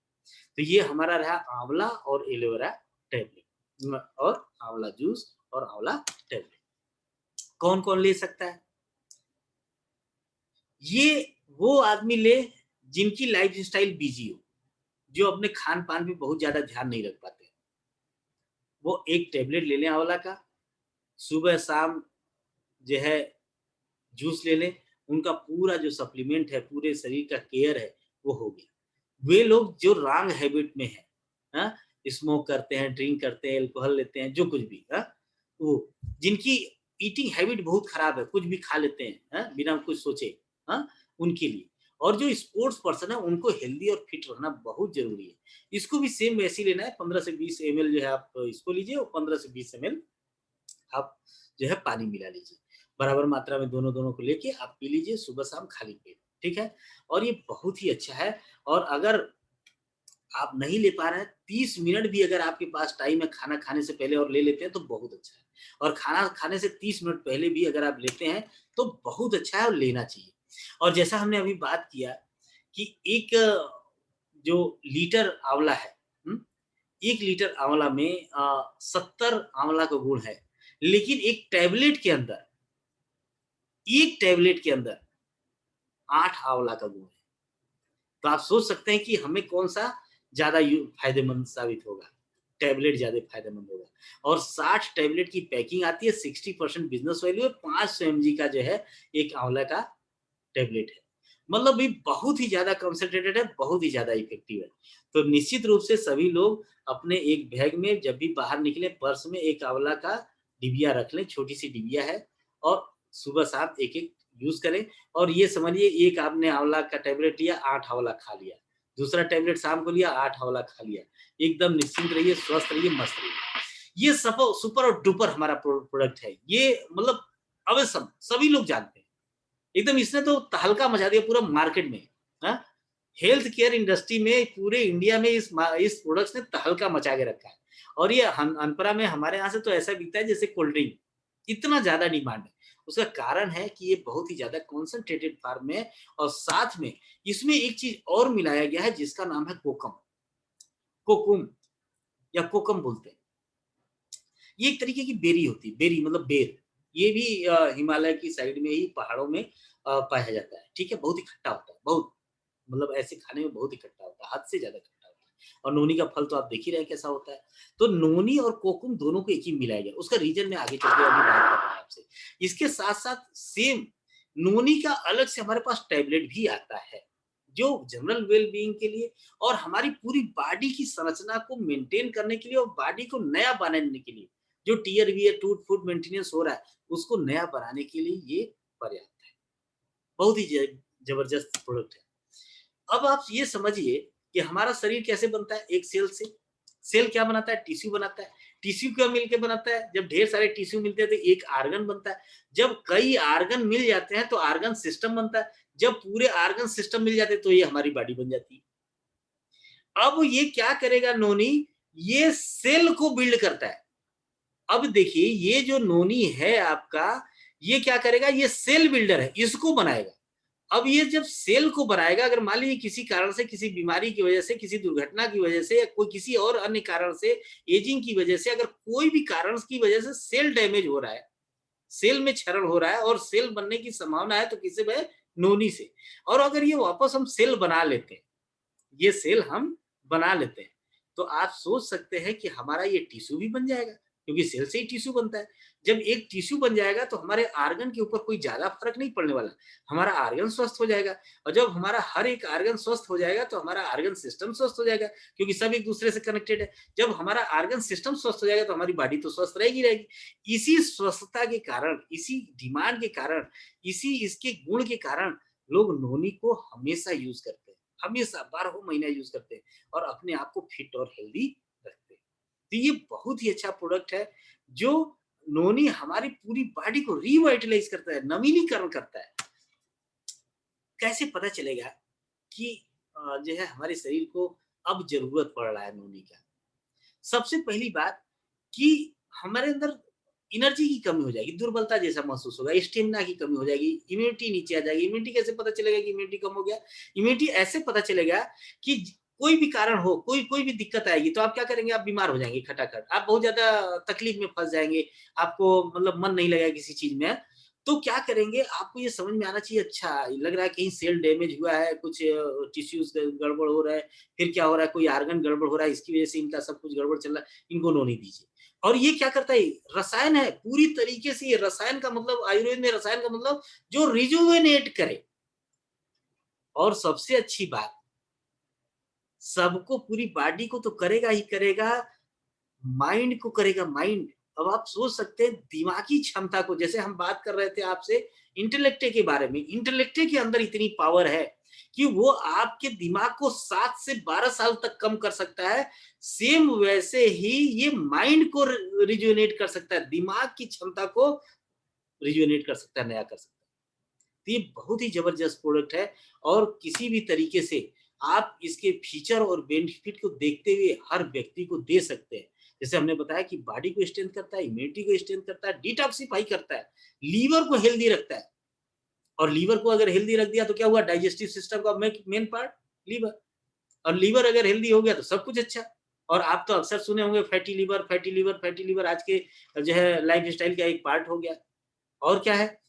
तो ये हमारा रहा आंवला और एलोवेरा टैबलेट और आंवला जूस और आंवला टैबलेट। कौन-कौन ले सकता है? ये वो आदमी ले जिनकी लाइफ़स्टाइल बिज़ी हो, जो अपने खान-पान पे बहुत ज़्यादा ध्यान नहीं रख पाते। वो एक टैबलेट ले लें आंवला का, सुबह-शाम जो है जूस ले लें, उनका पूरा जो सप्लीमेंट है, पूरे शरीर का केयर है, वो हो गया। वे लोग जो रॉन्ग हैबिट में हैं, हाँ? स्मोक करते हैं, ड्रिंक करते हैं, अल्कोहल लेते हैं, जो कुछ भी, हाँ? वो जिनकी ईटिंग हैबिट बहुत खराब है, कुछ भी खा लेते हैं, हाँ? बिना कुछ सोचे, हाँ? उनके लिए। और जो स्पोर्ट्स पर्सन है, उनको हेल्दी और फिट रहना बहुत ज़रूरी है। इसको भी सेम वैसे ही लेना है, 15 से 20 एमएल जो है आप इसको लीजिए और 15 से 20 एमएल आप जो है पानी मिला लीजिए। बराबर मात्रा में दोनों-दोनों को लेके आप पी लीजिए सुबह-शाम खाली पेट, ठीक है? और ये बहुत ही अच्छा है और अगर आप नहीं ले पा रहे हैं, 30 मिनट भी अगर आपके पास टाइम है खाना खाने से पहले और ले लेते हैं तो बहुत अच्छा है। और खाना खाने से 30 मिनट पहले भी अगर आप लेते हैं तो बहुत अच्छा है और लेना चाहिए। और जैसा हमने अभी बात किया कि एक जो लीटर आँवला है, हुँ? 1 लीटर आँवला में 70 आँवला का गुण है। लेकिन एक टैबलेट के अंदर 8 आँवला का गुण है। तो आप सोच सकते हैं कि हमें कौन-सा ज़्यादा फायदेमंद साबित होगा, टैबलेट ज़्यादा फायदेमंद होगा। और 60 टैबलेट की पैकिंग आती है, 60% बिजनेस वैल्यू है, 500 mg का जो है एक आंवला का टैबलेट है। मतलब भी बहुत ही ज़्यादा कंसंट्रेटेड है, बहुत ही ज़्यादा इफेक्टिव है। तो निश्चित रूप से सभी लोग अपने एक बैग में जब भी बाहर निकले पर्स में एक आंवला का डिबिया रख लें, छोटी-सी डिबिया है और सुबह-शाम एक-एक यूज़ करें और ये समझिए एक आपने आंवला का टैबलेट लिया, 8 आंवला खा लिया। दूसरा टैबलेट शाम को लिया, 8 आंवला खा लिया। एकदम निश्चिंत रहिए, स्वस्थ रहिए, मस्त रहिए। ये सुपर और डुपर हमारा प्रोडक्ट है। ये मतलब अवश्य सभी लोग जानते हैं। एकदम इसने तो तहलका मचा दिया पूरा मार्केट में। हाँ? हेल्थ केयर इंडस्ट्री में पूरे इंडिया में इस प्रोडक्ट्स ने तहलका मचा के रखा है। और ये अनपरा में हमारे यहाँ से तो ऐसा बिकता है जैसे कोल्ड ड्रिंक, इतना ज़्यादा डिमांड है। उसका कारण है कि ये बहुत ही ज़्यादा कॉन्सन्ट्रेटेड फॉर्म में और साथ में इसमें एक चीज़ और मिलाया गया है जिसका नाम है कोकम, कोकुम या कोकम बोलते हैं। ये एक तरीके की बेरी होती है, बेरी मतलब बेर। ये भी हिमालय की साइड में ही पहाड़ों में पाया जाता है, ठीक है? बहुत ही खट्टा होता है, बहुत मतलब ऐसे खाने में बहुत ही खट्टा होता है, हद से ज़्यादा खट्टा होता है। और नोनी का फल तो आप देख ही रहे हैं कैसा होता है। तो नोनी और कोकुम दोनों को एक ही मिलाया गया, उसका रीज़न मैं आगे चल के अभी बात कर रहा हूँ आपसे। इसके साथ-साथ सेम नोनी का अलग से हमारे पास टैबलेट भी आता है, जो जनरल वेल बीइंग के लिए और हमारी पूरी बॉडी की संरचना को मेंटेन करने के लिए और बॉडी को नया बनाने के लिए, जो टियर वियर टूट फूट मेंटेनेंस हो रहा है, उसको नया बनाने के लिए ये पर्याप्त है। बहुत ही जबरदस्त प्रोडक्ट है। अब आप ये समझिए कि हमारा शरीर कैसे बनता है एक सेल से। सेल क्या बनाता है? टिश्यू बनाता है। टिश्यू क्या मिलके बनाता है? जब ढेर सारे टिश्यू मिलते हैं तो एक आर्गन बनता है। जब कई आर्गन मिल जाते हैं तो आर्गन सिस्टम बनता है। जब पूरे आर्गन सिस्टम मिल जाते हैं तो ये हमारी बॉडी बन जाती है। अब ये क्या करेगा नोनी? ये सेल को बिल्ड करता है। अब देखिए ये जो नोनी है आपका, ये क्या करेगा? ये सेल बिल्डर है, इसको बनाएगा। अब ये जब सेल को बनाएगा, अगर मान लीजिए किसी कारण से, किसी बीमारी की वजह से, किसी दुर्घटना की वजह से या कोई किसी और अन्य कारण से, एजिंग की वजह से, अगर कोई भी कारण की वजह से सेल डैमेज हो रहा है, सेल में क्षरण हो रहा है और सेल बनने की संभावना है तो किससे बने? नोनी से। और अगर ये वापस हम सेल बना लेते हैं, ये सेल हम बना लेते हैं, तो आप सोच सकते हैं कि हमारा ये टिश्यू भी बन जाएगा, क्योंकि सेल से ही टिश्यू बनता है। जब एक टिश्यू बन जाएगा तो हमारे आर्गन के ऊपर कोई ज़्यादा फ़र्क नहीं पड़ने वाला, हमारा आर्गन स्वस्थ हो जाएगा और जब हमारा हर एक आर्गन स्वस्थ हो जाएगा तो हमारा आर्गन सिस्टम स्वस्थ हो जाएगा, क्योंकि सब एक-दूसरे से कनेक्टेड है। जब हमारा आर्गन सिस्टम स्वस्थ हो जाएगा तो हमारी बॉडी तो स्वस्थ रहेगी रहेगी। इसी स्वस्थता के कारण, इसी डिमांड के कारण, इसी इसके गुण के कारण लोग नोनी को हमेशा यूज़ करते हैं। हमेशा 12 महीना यूज़ करते हैं और अपने आप को फिट और हेल्दी रखते हैं। तो ये बहुत ही अच्छा प्रोडक्ट है, जो नोनी हमारी पूरी बॉडी को रिवाइटलाइज़ करता है, नवीनीकरण करता है। कैसे पता चलेगा कि जो है हमारे शरीर को अब ज़रूरत पड़ रहा है नोनी का? सबसे पहली बात कि हमारे अंदर एनर्जी की कमी हो जाएगी, दुर्बलता जैसा महसूस होगा, स्टेमिना की कमी हो जाएगी, इम्यूनिटी नीचे आ जाएगी। इम्यूनिटी कैसे पता चलेगा कि इम्यूनिटी कम हो गया? इम्यूनिटी ऐसे पता चलेगा कि कोई भी कारण हो, कोई कोई भी दिक्कत आएगी तो आप क्या करेंगे? आप बीमार हो जाएँगे खटाखट। आप बहुत ज़्यादा तकलीफ में फँस जाएँगे, आपको मतलब मन नहीं लगेगा किसी चीज़ में। तो क्या करेंगे? आपको ये समझ में आना चाहिए, अच्छा लग रहा है कहीं सेल डैमेज हुआ है, कुछ टिश्यूज़ गड़बड़ हो रहा है, फिर क्या हो रहा है? कोई ऑर्गन गड़बड़ हो रहा है, इसकी वज़ह से इनका सब कुछ गड़बड़ चल रहा है, इनको नोनी दीजिए। और ये क्या करता है? रसायन है, पूरी तरीके से ये रसायन का मतलब, आयुर्वेद में रसायन का मतलब जो रिजुवेनेट करे। और सबसे अच्छी बात, सबको पूरी बॉडी को तो करेगा ही करेगा, माइंड को करेगा, माइंड। अब आप सोच सकते हैं दिमागी क्षमता को, जैसे हम बात कर रहे थे आपसे इंटेलेक्टे के बारे में, इंटेलेक्टे के अंदर इतनी पावर है कि वो आपके दिमाग को 7 से 12 साल तक कम कर सकता है। सेम वैसे ही ये माइंड को रिजुवेनेट कर सकता है, दिमाग की क्षमता को रिजुवेनेट कर सकता है, नया कर सकता है। तो ये बहुत ही जबरदस्त प्रोडक्ट है और किसी भी तरीके से आप इसके फीचर और बेनिफिट को देखते हुए हर व्यक्ति को दे सकते हैं। जैसे हमने बताया कि बॉडी को स्ट्रेंथ करता है, इम्यूनिटी को स्ट्रेंथ करता है, डिटॉक्सिफाई करता है, लीवर को हेल्दी रखता है। और लीवर को अगर हेल्दी रख दिया तो क्या हुआ? डाइजेस्टिव सिस्टम का मेन पार्ट लीवर। और लीवर अगर हेल्दी हो गया तो सब कुछ अच्छा। और आप तो अक्सर सुने होंगे fatty liver, fatty liver, fatty liver आज के जो है लाइफ़स्टाइल का एक पार्ट हो गया। और क्या है?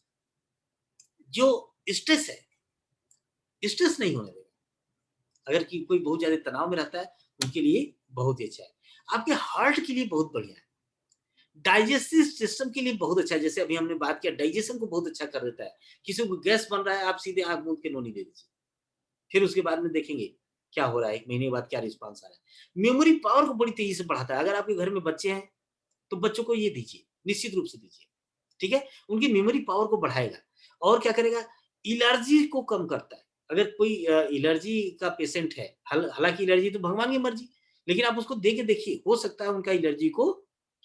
जो स्ट्रेस है, स्ट्रेस नहीं होने देगा। अगर कि कोई बहुत ज़्यादा तनाव में रहता है, उनके लिए बहुत ही अच्छा है। आपके हार्ट के लिए बहुत बढ़िया है। डाइजेस्टिव सिस्टम के लिए बहुत अच्छा है। जैसे अभी हमने बात किया, डाइजेशन को बहुत अच्छा कर देता है। किसी को गैस बन रहा है, आप सीधे आँख मूंद के नोनी दे दीजिए। फिर उसके बाद में देखेंगे क्या हो रहा है, 1 महीने बाद क्या रिस्पॉन्स आ रहा है। मेमोरी पावर को बड़ी तेज़ी से बढ़ाता है। अगर आपके घर में बच्चे हैं, तो बच्चों को ये दीजिए, निश्चित रूप से दीजिए, ठीक है? उनकी मेमोरी पावर को बढ़ाएगा और क्या करेगा, एलर्जी को कम करता है। अगर कोई एलर्जी का पेशेंट है, हालाँकि एलर्जी तो भगवान की मर्ज़ी, लेकिन आप उसको दे के देखिए, हो सकता है उनका एलर्जी को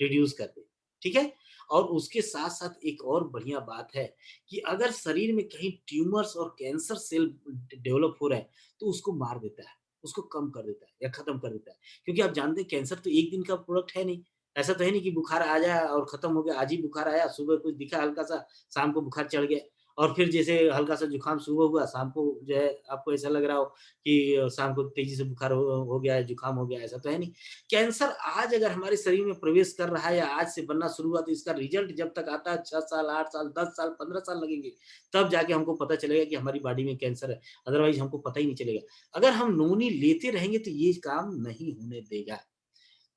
रिड्यूस कर दे, ठीक है? और उसके साथ-साथ एक और बढ़िया बात है कि अगर शरीर में कहीं ट्यूमर्स और कैंसर सेल डेवलप हो रहा है, तो उसको मार देता है, उसको कम कर देता है या खत्म कर देता है। क्योंकि आप जानते हैं कैंसर तो एक दिन का प्रोडक्ट है नहीं। ऐसा तो है नहीं कि बुखार आ जाए और खत्म हो गया, आज ही बुखार आया, सुबह कुछ दिखा हल्का-सा, शाम को बुखार चढ़ गया और फिर जैसे हल्का-सा जुकाम सुबह हुआ, शाम को जो है आपको ऐसा लग रहा हो कि शाम को तेज़ी से बुखार हो गया है, जुकाम हो गया है, ऐसा तो है नहीं। कैंसर आज अगर हमारे शरीर में प्रवेश कर रहा है या आज से बनना शुरू हुआ, तो इसका रिज़ल्ट जब तक आता है 6 साल, 8 साल, 10 साल, 15 साल लगेंगे, तब जाके हमको पता चलेगा कि हमारी बॉडी में कैंसर है, अदरवाइज़ हमको पता ही नहीं चलेगा। अगर हम नोनी लेते रहेंगे तो ये काम नहीं होने देगा।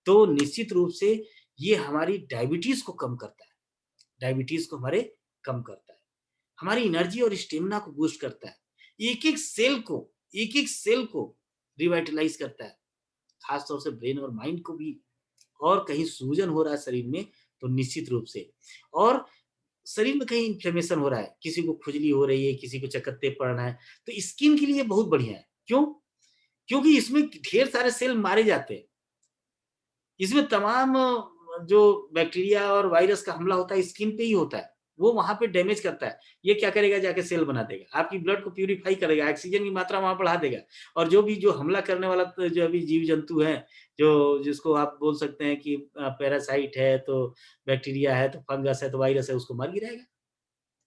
तो निश्चित रूप से ये हमारी डायबिटीज़ को कम करता है, डायबिटीज़ को हमारे कम करता है, हमारी एनर्जी और स्टैमिना को बूस्ट करता है, एक-एक सेल को रिवाइटलाइज़ करता है, खास तौर से ब्रेन और माइंड को भी। और कहीं सूजन हो रहा है शरीर में, तो निश्चित रूप से और शरीर में कहीं इन्फ्लेमेशन हो रहा है, किसी को खुजली हो रही है, किसी को चकत्ते पड़ रहा है, तो स्किन के लिए बहुत बढ़िया है। क्यों? क्योंकि इसमें ढेर सारे सेल मारे जाते हैं। इसमें तमाम जो बैक्टीरिया और वायरस का हमला होता है स्किन पे ही होता है। वो वहाँ पे डैमेज करता है। ये क्या करेगा, जाके सेल बना देगा। आपकी ब्लड को प्यूरिफाई करेगा, ऑक्सीजन की मात्रा वहाँ बढ़ा देगा और जो हमला करने वाला जो अभी जीव-जंतु है, जो जिसको आप बोल सकते हैं कि पैरासाइट है, तो बैक्टीरिया है, तो फंगस है, तो वायरस है, उसको मार गिराएगा।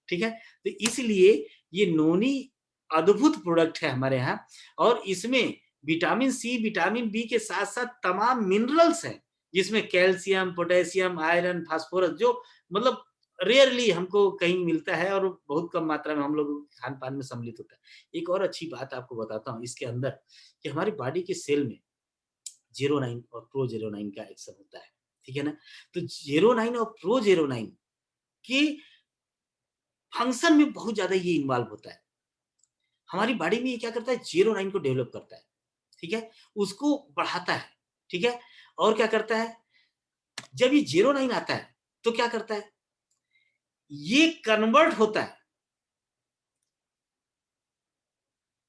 ठीक है? तो इसलिए ये नोनी अद्भुत प्रोडक्ट है हमारे यहाँ और इसमें विटामिन सी, विटामिन बी के साथ-साथ तमाम मिनरल्स हैं, जिसमें कैल्शियम, पोटेशियम, आयरन, फास्फोरस जो मतलब रेयरली हमको कहीं मिलता है और बहुत कम मात्रा में हम लोगों के खान-पान में सम्मिलित होता है। एक और अच्छी बात आपको बताता हूँ इसके अंदर कि हमारी बॉडी के सेल में ज़ीरोनाइन और प्रोज़ेरोनाइन का एक्शन होता है, ठीक है ना? तो ज़ीरोनाइन और प्रोज़ेरोनाइन के फंक्शन में बहुत ज़्यादा ये इन्वॉल्व होता है। हमारी बॉडी में ये क्या करता है, ज़ीरोनाइन को डेवलप करता है, ठीक है? उसको बढ़ाता है, ठीक है? और क्या करता है, जब ये ज़ीरोनाइन आता है, तो क्या करता है, ये कन्वर्ट होता है,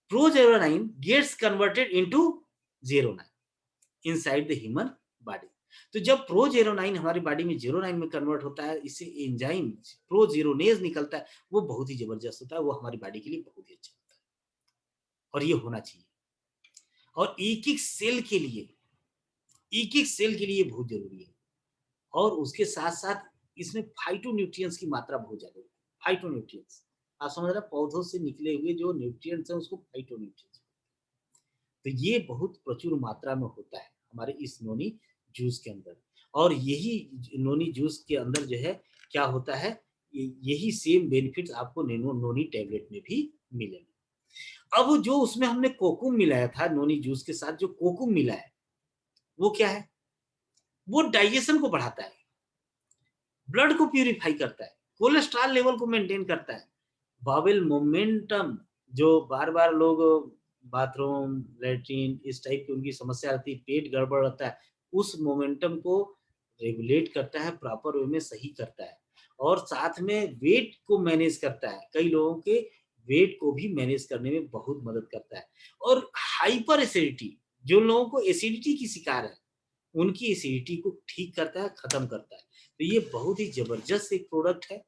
prozeronine gets converted into zeronine inside the human body. तो जब प्रोज़ेरोनाइन हमारी बॉडी में ज़ीरोनाइन में कन्वर्ट होता है, इससे एंजाइम प्रोज़ेरोनेज़ निकलता है, वो बहुत ही ज़बरदस्त होता है, वो हमारी बॉडी के लिए बहुत ही अच्छा होता है और ये होना चाहिए। और एक-एक सेल के लिए बहुत ज़रूरी है। और उसके साथ-साथ इसमें फाइटोन्यूट्रिएंट्स की मात्रा बहुत ज़्यादा होती है। फाइटोन्यूट्रिएंट्स, आप समझ रहे हैं, पौधों से निकले हुए जो न्यूट्रिएंट्स हैं उसको फाइटोन्यूट्रिएंट्स, तो ये बहुत प्रचुर मात्रा में होता है हमारे इस नोनी जूस के अंदर। और यही नोनी जूस के अंदर जो है क्या होता है, यही सेम बेनिफिट्स आपको नोनी टैबलेट में भी मिलेंगे। अब जो उसमें हमने कोकुम मिलाया था नोनी जूस के साथ, जो कोकुम मिला है, वो क्या है? वो डाइजेशन को बढ़ाता है, ब्लड को प्यूरिफाई करता है, कोलेस्ट्रॉल लेवल को मेंटेन करता है, बावेल मोमेंटम, जो बार-बार लोग बाथरूम, लैट्रिन इस टाइप की उनकी समस्या आती है, पेट गड़बड़ रहता है, उस मोमेंटम को रेगुलेट करता है, प्रॉपर वे में सही करता है और साथ में वेट को मैनेज करता है। कई लोगों के वेट को भी मैनेज करने में बहुत मदद करता है और हाइपर एसिडिटी, जो लोगों को एसिडिटी की शिकार है, उनकी एसिडिटी को ठीक करता है, खत्म करता है। तो ये बहुत ही ज़बरदस्त एक प्रोडक्ट है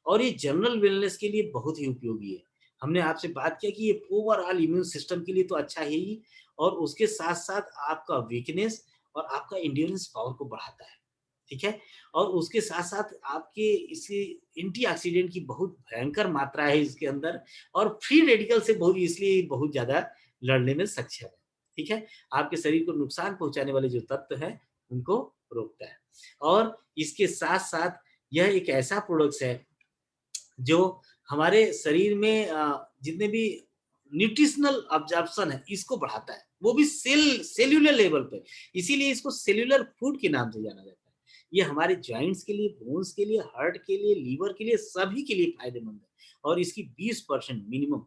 और ये जनरल वेलनेस के लिए बहुत ही उपयोगी है। हमने आपसे बात किया कि ये ओवरऑल इम्यून सिस्टम के लिए तो अच्छा है ही और उसके साथ-साथ आपका वीकनेस और आपका एंड्योरेंस पावर को बढ़ाता है, ठीक है? और उसके साथ-साथ आपके इसे एंटीऑक्सीडेंट की बहुत भयंकर मात्रा है इसके अंदर और फ्री रेडिकल से बहुत इसलिए बहुत ज़्यादा लड़ने में सक्षम है, ठीक है? आपके शरीर को नुकसान पहुँचाने वाले जो तत्व हैं, उनको रोकता है। और इसके साथ-साथ यह एक ऐसा प्रोडक्ट्स है जो हमारे शरीर में जितने भी न्यूट्रिशनल अब्ज़ॉर्प्शन है, इसको बढ़ाता है। वो भी सेल्यूलर लेवल पे। इसीलिए इसको सेल्यूलर फूड के नाम से जाना जाता है। ये हमारे जॉइंट्स के लिए, बोन्स के लिए, हार्ट के लिए, लीवर के लिए, सभी के लिए फायदेमंद है। और इसकी 20% मिनिमम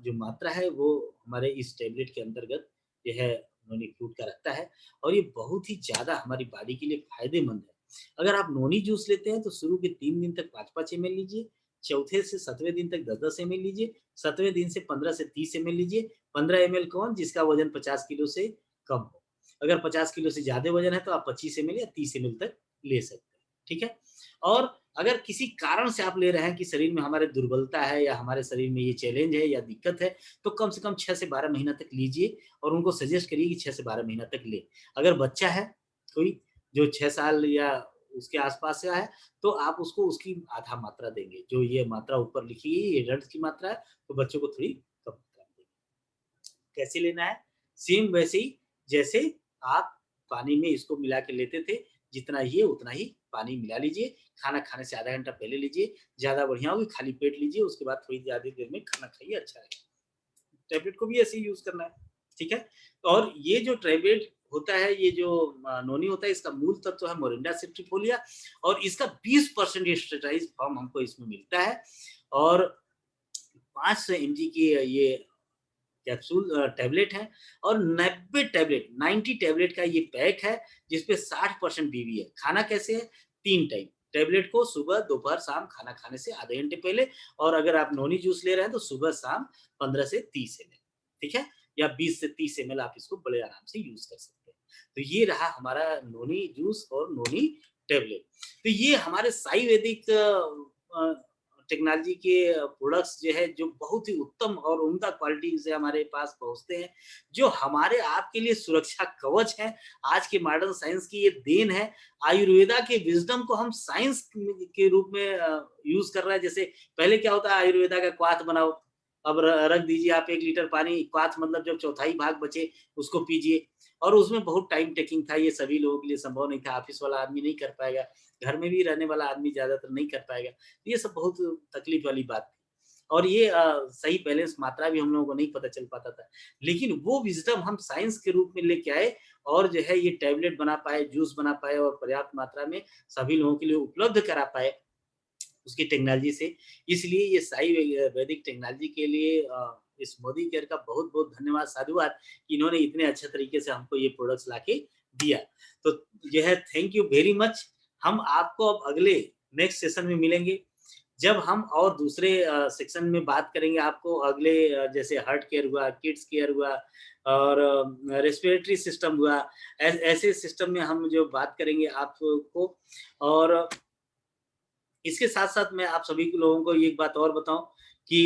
जो मात्रा है वो हमारे इस टैबलेट के अंतर्गत जो है नोनी फ्रूट का रखता है। और ये बहुत ही ज़्यादा हमारी बॉडी के लिए फायदेमंद है। अगर आप नोनी जूस लेते हैं तो शुरू के 3 दिन तक 5-5 एमएल लीजिए, चौथे से 7वें दिन तक 10-10 एमएल लीजिए, 7वें दिन से 15 से 30 एमएल लीजिए। 15 एमएल कौन? जिसका वजन 50 किलो से कम हो। अगर 50 किलो से ज़्यादा वजन है तो आप 25 एमएल या 30 एमएल तक ले सकते हैं, ठीक है? और अगर किसी कारण से आप ले रहे हैं कि शरीर में हमारे दुर्बलता है या हमारे शरीर में ये चैलेंज है या दिक्कत है, तो कम से कम 6 से 12 महीना तक लीजिए और उनको सजेस्ट करिए कि 6 से 12 महीना तक लें। अगर बच्चा है कोई जो 6 साल या उसके आस-पास का है, तो आप उसको उसकी आधा मात्रा देंगे। जो ये मात्रा ऊपर लिखी है, ये एडल्ट की मात्रा है, तो बच्चों को थोड़ी कम कर देंगे। कैसे लेना है? सेम वैसे ही जैसे आप पानी में इसको मिला के लेते थे, जितना ये उतना ही पानी मिला लीजिए। खाना खाने से आधा घंटा पहले लीजिए, ज़्यादा बढ़िया होगी, खाली पेट लीजिए, उसके बाद थोड़ी ज़्यादा देर में खाना खाइए, अच्छा रहेगा। टैबलेट को भी ऐसे ही यूज़ करना है, ठीक है? और ये जो टैबलेट होता है, ये जो नोनी होता है, इसका मूल तत्व है मोरिंडा सेट्रिफोलिया और इसका 20% स्टेरॉइड फॉर्म हमको इसमें मिलता है और 500 एमजी की ये कैप्सूल टैबलेट है और 90 टैबलेट का ये पैक है जिसपे 60% बीवी है। खाना कैसे है? 3 टाइम। टैबलेट को सुबह, दोपहर, शाम खाना खाने से आधे घंटे पहले और अगर आप नोनी जूस ले रहे हैं तो सुबह, शाम 15 से 30 एमएल, ठीक है? या 20 से 30 एमएल आप इसको बड़े आराम से यूज़ कर सकते हैं। तो ये रहा हमारा नोनी जूस और नोनी टैबलेट। तो ये हमारे साई वैदिक टेक्नोलॉजी के प्रोडक्ट्स जो है जो बहुत ही उत्तम और उम्दा क्वालिटी से हमारे पास पहुँचते हैं, जो हमारे आपके लिए सुरक्षा कवच है। आज के मॉडर्न साइंस की ये देन है। आयुर्वेदा के विज़डम को हम साइंस के रूप में यूज़ कर रहे हैं। जैसे पहले क्या होता है आयुर्वेदा का क्वाथ बनाओ, अब रख दीजिए आप 1 लीटर पानी, क्वाथ मतलब जब चौथाई भाग बचे उसको पीजिए और उसमें बहुत टाइम टेकिंग था, ये सभी लोगों के लिए संभव नहीं था, ऑफ़िस वाला आदमी नहीं कर पाएगा, घर में भी रहने वाला आदमी ज़्यादातर नहीं कर पाएगा। ये सब बहुत तकलीफ वाली बात थी और ये सही बैलेंस मात्रा भी हम लोगों को नहीं पता चल पाता था। लेकिन वो विज़डम हम साइंस के रूप में लेके आए और जो है ये टैबलेट बना पाए, जूस बना पाए और पर्याप्त मात्रा में सभी लोगों के लिए उपलब्ध करा पाए उसकी टेक्नोलॉजी से। इसलिए ये साई वैदिक टेक्नोलॉजी के लिए इस मोदी केयर का बहुत-बहुत धन्यवाद, साधुवाद कि इन्होंने इतने अच्छे तरीके से हमको ये प्रोडक्ट्स लाके दिया। तो जो है थैंक यू वेरी मच। हम आपको अब अगले नेक्स्ट सेशन में मिलेंगे, जब हम और दूसरे सेक्शन में बात करेंगे आपको अगले जैसे हार्ट केयर हुआ, किड्स केयर हुआ और रेस्पिरेटरी सिस्टम हुआ, ऐसे सिस्टम में हम जो बात करेंगे आपको और इसके साथ-साथ मैं आप सभी लोगों को एक बात और बताऊँ कि